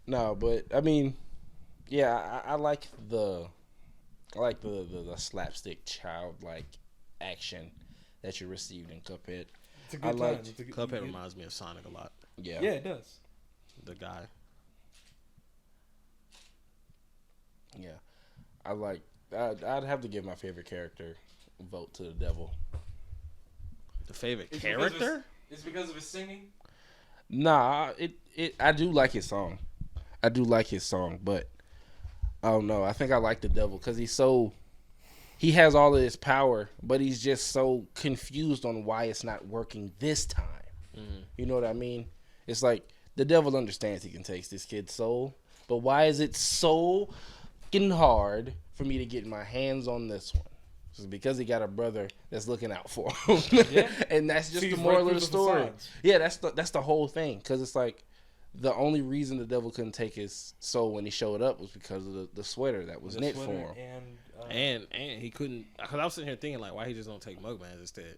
No, but I mean, yeah, I like the slapstick childlike action that you received in Cuphead. It's a good time. It's a good, Cuphead reminds me of Sonic a lot. Yeah, Yeah, it does. The guy. yeah. I'd have to give my favorite character vote to the devil. The favorite character? It's because of his singing. Nah, I do like his song. I do like his song, but I don't know. I think I like the devil because he has all of his power, but he's just so confused on why it's not working this time. Mm-hmm. You know what I mean? It's like the devil understands he can take this kid's soul, but why is it so fucking hard for me to get my hands on this one? It's because he got a brother that's looking out for him, Yeah. and that's just Sees the moral right of the through the story. facades. Yeah, that's the whole thing. Because it's like the only reason the devil couldn't take his soul when he showed up was because of the sweater that was The knit for sweater him. And he couldn't. Because I was sitting here thinking like, why he just don't take Mugman instead?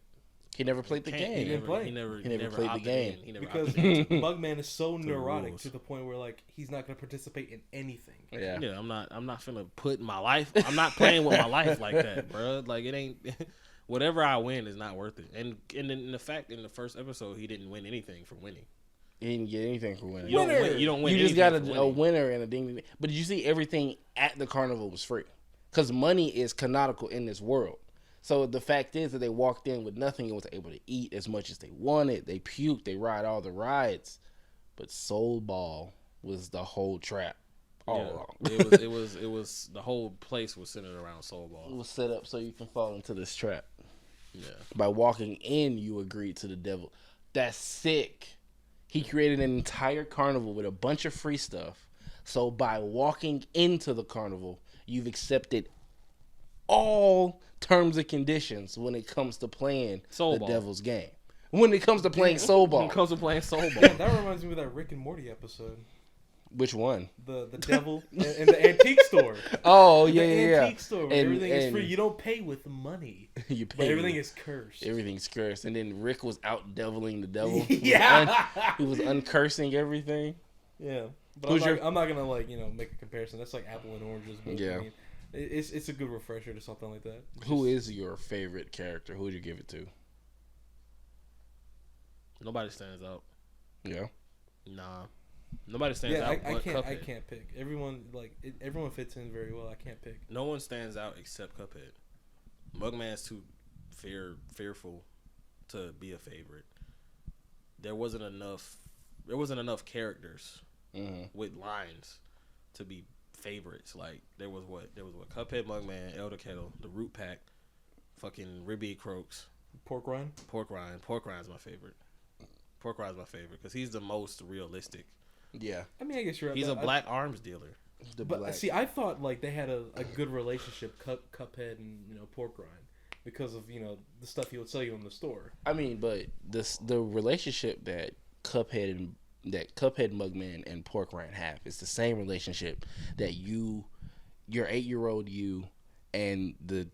He never played the Can't- game. He didn't play. never He never played the opted game. in. He never because opted into it. Mugman is so the neurotic rules. to the point where like he's not going to participate in anything. Yeah. Yeah, I'm not finna put my life. I'm not playing with my life like that, bro. Like it ain't. Whatever I win is not worth it. And in the fact, in the first episode, he didn't win anything for winning. He didn't get anything for winning. You don't Winner! win. You don't win. You just got anything for a winning. winner and a ding ding. But did you see everything at the carnival was free? Because money is canonical in this world. So the fact is that they walked in with nothing and was able to eat as much as they wanted. They puked. They ride all the rides. But Soul Ball was the whole trap all along. It was the whole place was centered around Soul It Ball. was set up so you can fall into this trap. Yeah. By walking in, you agreed to the devil. That's sick. He created an entire carnival with a bunch of free stuff. So by walking into the carnival, you've accepted all terms and conditions when it comes to playing Soul the Ball. devil's game. When it comes to playing Soul Ball. When it comes to playing Soul Ball. That reminds me of that Rick and Morty episode. Which one? The devil in the antique store. Oh, The yeah, yeah, antique store where everything is free. You don't pay with money. You But pay everything is cursed. Everything's cursed. And then Rick was out deviling the devil. Yeah. He was uncursing everything. Yeah. But Who's I'm not gonna make a comparison. That's like apple and oranges. But Yeah. I mean, it's a good refresher to something like that. Who is your favorite character? Who would you give it to? Nobody stands out. Yeah. Nah. Nobody stands out. I but can't. Cuphead. I can't pick. Everyone everyone fits in very well. I can't pick. No one stands out except Cuphead. Mugman's too fearful to be a favorite. There wasn't enough characters with lines to be favorites. Like there was what Cuphead, Mugman, Elder Kettle, the Root Pack, fucking Ribby Croaks, Pork rind. Pork Rind's my favorite. Pork Rind's my favorite because he's the most realistic. Yeah. I mean, I guess you're right. He's a black arms dealer. But see, I thought like they had a good relationship, Cuphead and Pork rind, because of the stuff he would sell you in the store. I mean, but the relationship that Cuphead, Mugman, and Pork Rind have is the same relationship that your 8-year-old you, and the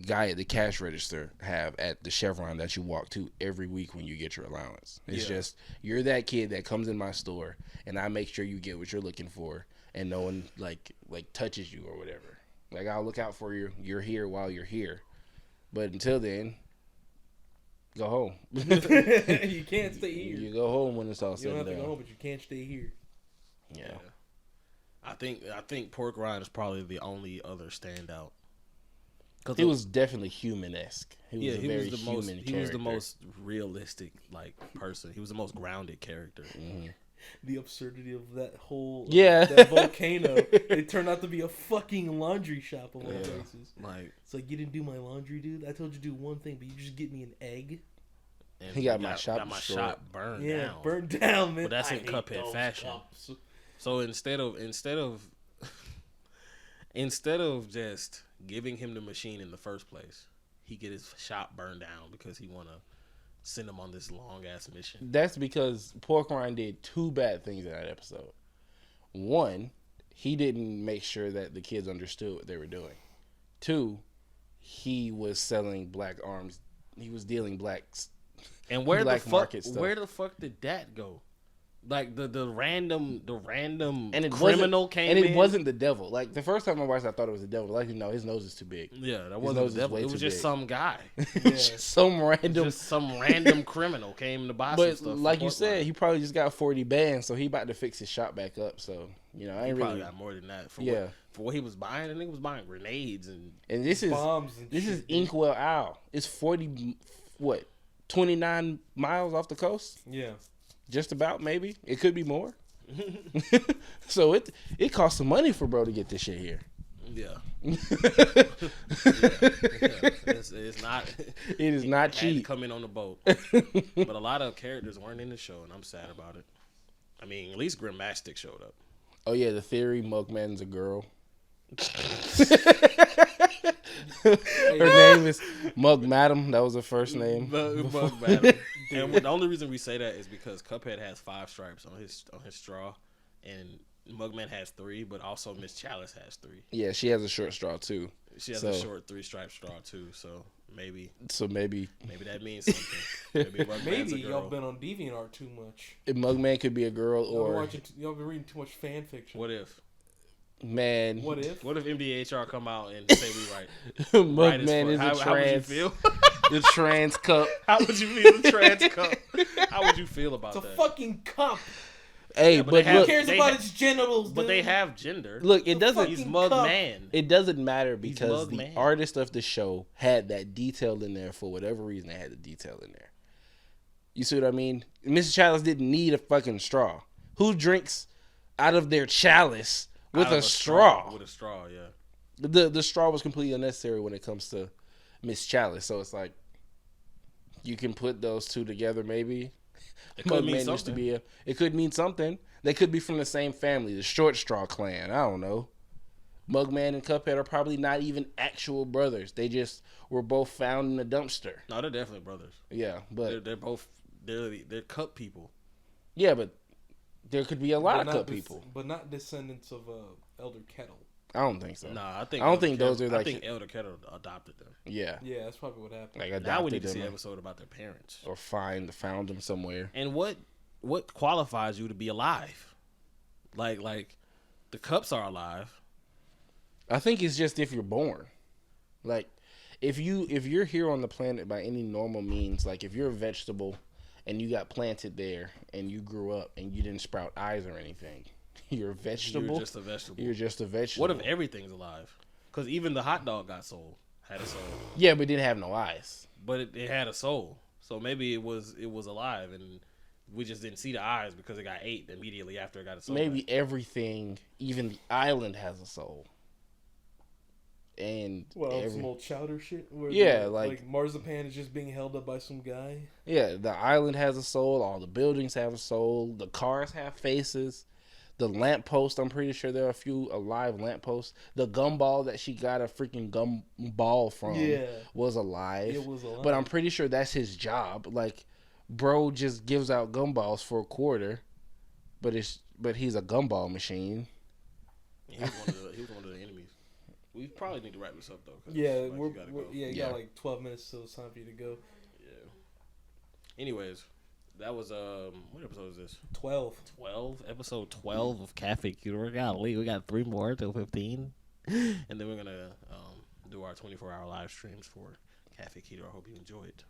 guy at the cash register have at the Chevron that you walk to every week when you get your allowance. It's just you're that kid that comes in my store and I make sure you get what you're looking for, and no one like touches you or whatever. Like I'll look out for you. You're here while you're here, but until then, go home. You can't stay here. You go home when it's all You said don't and have to done. go home, but you can't stay here. Yeah. I think Pork Rind is probably the only other standout. He was definitely human-esque. He was a very the human most. character. He was the most realistic person. He was the most grounded character. The absurdity of that whole Yeah. volcano. It turned out to be a fucking laundry shop of all places. Like It's like, you didn't do my laundry, dude. I told you to do one thing, but you just get me an egg. and He got my shop got my destroyed. shop burned Yeah, down. burned down, man. But that's I in hate Cuphead those fashion. cups. So instead of just giving him the machine in the first place, he get his shop burned down because he want to send him on this long ass mission. That's because Pork Rind did two bad things in that episode. One, he didn't make sure that the kids understood what they were doing. Two, he was selling black arms. He was dealing blacks. And where Black the fuck? market stuff. Where the fuck did that go? Like the random And it criminal wasn't, came and it in. wasn't the devil. Like the first time I watched, I thought it was the devil. Like his nose is too big. Yeah, that nose wasn't is the devil. way It was too just big. some guy. Some random. Just some random criminal came to buy some But stuff. like from you Pork said, Rind. he probably just got 40 bands, so he about to fix his shop back up. So I He ain't probably really. got more than that for Yeah. what he was buying. And he was buying grenades and And this is Bombs and this shit, is dude. Inkwell Isle. It's 29 miles off the coast. Yeah. Just about, maybe. It could be more. So it costs some money for bro to get this shit here. Yeah. It's not. It is not Had to cheap. come in on the boat, but a lot of characters weren't in the show, and I'm sad about it. I mean, at least Grimmastic showed up. Oh yeah, the theory Mugman's a girl. Her name is Mug Madam. That was her first name. And the only reason we say that is because Cuphead has 5 stripes on his straw, and Mugman has 3, but also Miss Chalice has 3. Yeah, she has a short straw too. She has a short 3-stripe straw too, so maybe that means something. Maybe Mugman's Maybe a y'all girl. been on DeviantArt too much. Mugman could be a girl Y'all been reading too much fan fiction. What if man. What if? NBHR come out and say we right? Mugman is a How would you trans. feel? The trans cup. How would you feel the trans cup? How would you feel about It's a that? fucking cup. Hey, Yeah, but but they Who look, cares they about ha- its genitals, dude? But they have gender. look, it The doesn't. fucking He's Mugman. It doesn't matter because the Mugman. artist of the show had that detail in there for whatever reason. They had the detail in there. You see what I mean? Mrs. Chalice didn't need a fucking straw. Who drinks out of their chalice with Out of a straw? With a straw, yeah. The straw was completely unnecessary when it comes to Miss Chalice. So it's like you can put those two together. Maybe It could mean Mugman used to something. be it could mean something. They could be from the same family, the Short Straw clan. I don't know. Mugman and Cuphead are probably not even actual brothers. They just were both found in a dumpster. No, they're definitely brothers. Yeah, but They're both they're cup people. yeah, but there could be a lot But of not cup des- people. but not descendants of Elder Kettle. I don't think so. Nah, I think I don't Elder think those Kettle- are like I think Elder Kettle adopted them. yeah, Yeah, that's probably what happened. like Now we adopted need to see them an episode about their parents. or found them somewhere. And what qualifies you to be alive? Like the cups are alive. I think it's just if you're born. Like if you're here on the planet by any normal means, like if you're a vegetable and you got planted there and you grew up and you didn't sprout eyes or anything, you're a vegetable. You're just a vegetable. You're just a vegetable. What if everything's alive? Because even the hot dog had a soul, Yeah, but it didn't have no eyes. but it had a soul. So maybe it was alive, and we just didn't see the eyes because it got ate immediately after it got a soul. Maybe back. everything, even the island, has a soul. And Some old chowder shit? Where Yeah, the, like- marzipan is just being held up by some guy? yeah, the island has a soul. All the buildings have a soul. The cars have faces. The lamppost, I'm pretty sure there are a few alive lampposts. The gumball that she got a freaking gumball from Yeah. was alive. It was alive. But I'm pretty sure that's his job. Like, bro just gives out gumballs for a quarter, but he's a gumball machine. He was one of the enemies. We probably need to wrap this up though. 'Cause, Yeah, like, you gotta go. you Yeah. got like 12 minutes till it's time for you to go. Yeah. Anyways, that was what episode is this? 12. 12, episode 12 of KAFÉ KEYDOOR. Golly, we got 3 more till 15, and then we're gonna do our 24-hour live streams for KAFÉ KEYDOOR. I hope you enjoy it.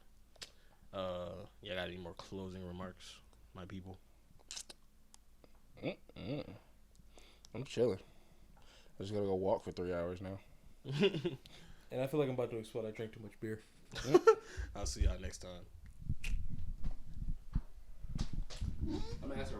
Yeah, got any more closing remarks, my people? I'm chilling. I just gotta go walk for 3 hours now. And I feel like I'm about to explode. I drank too much beer. I'll see y'all next time. I'm gonna ask her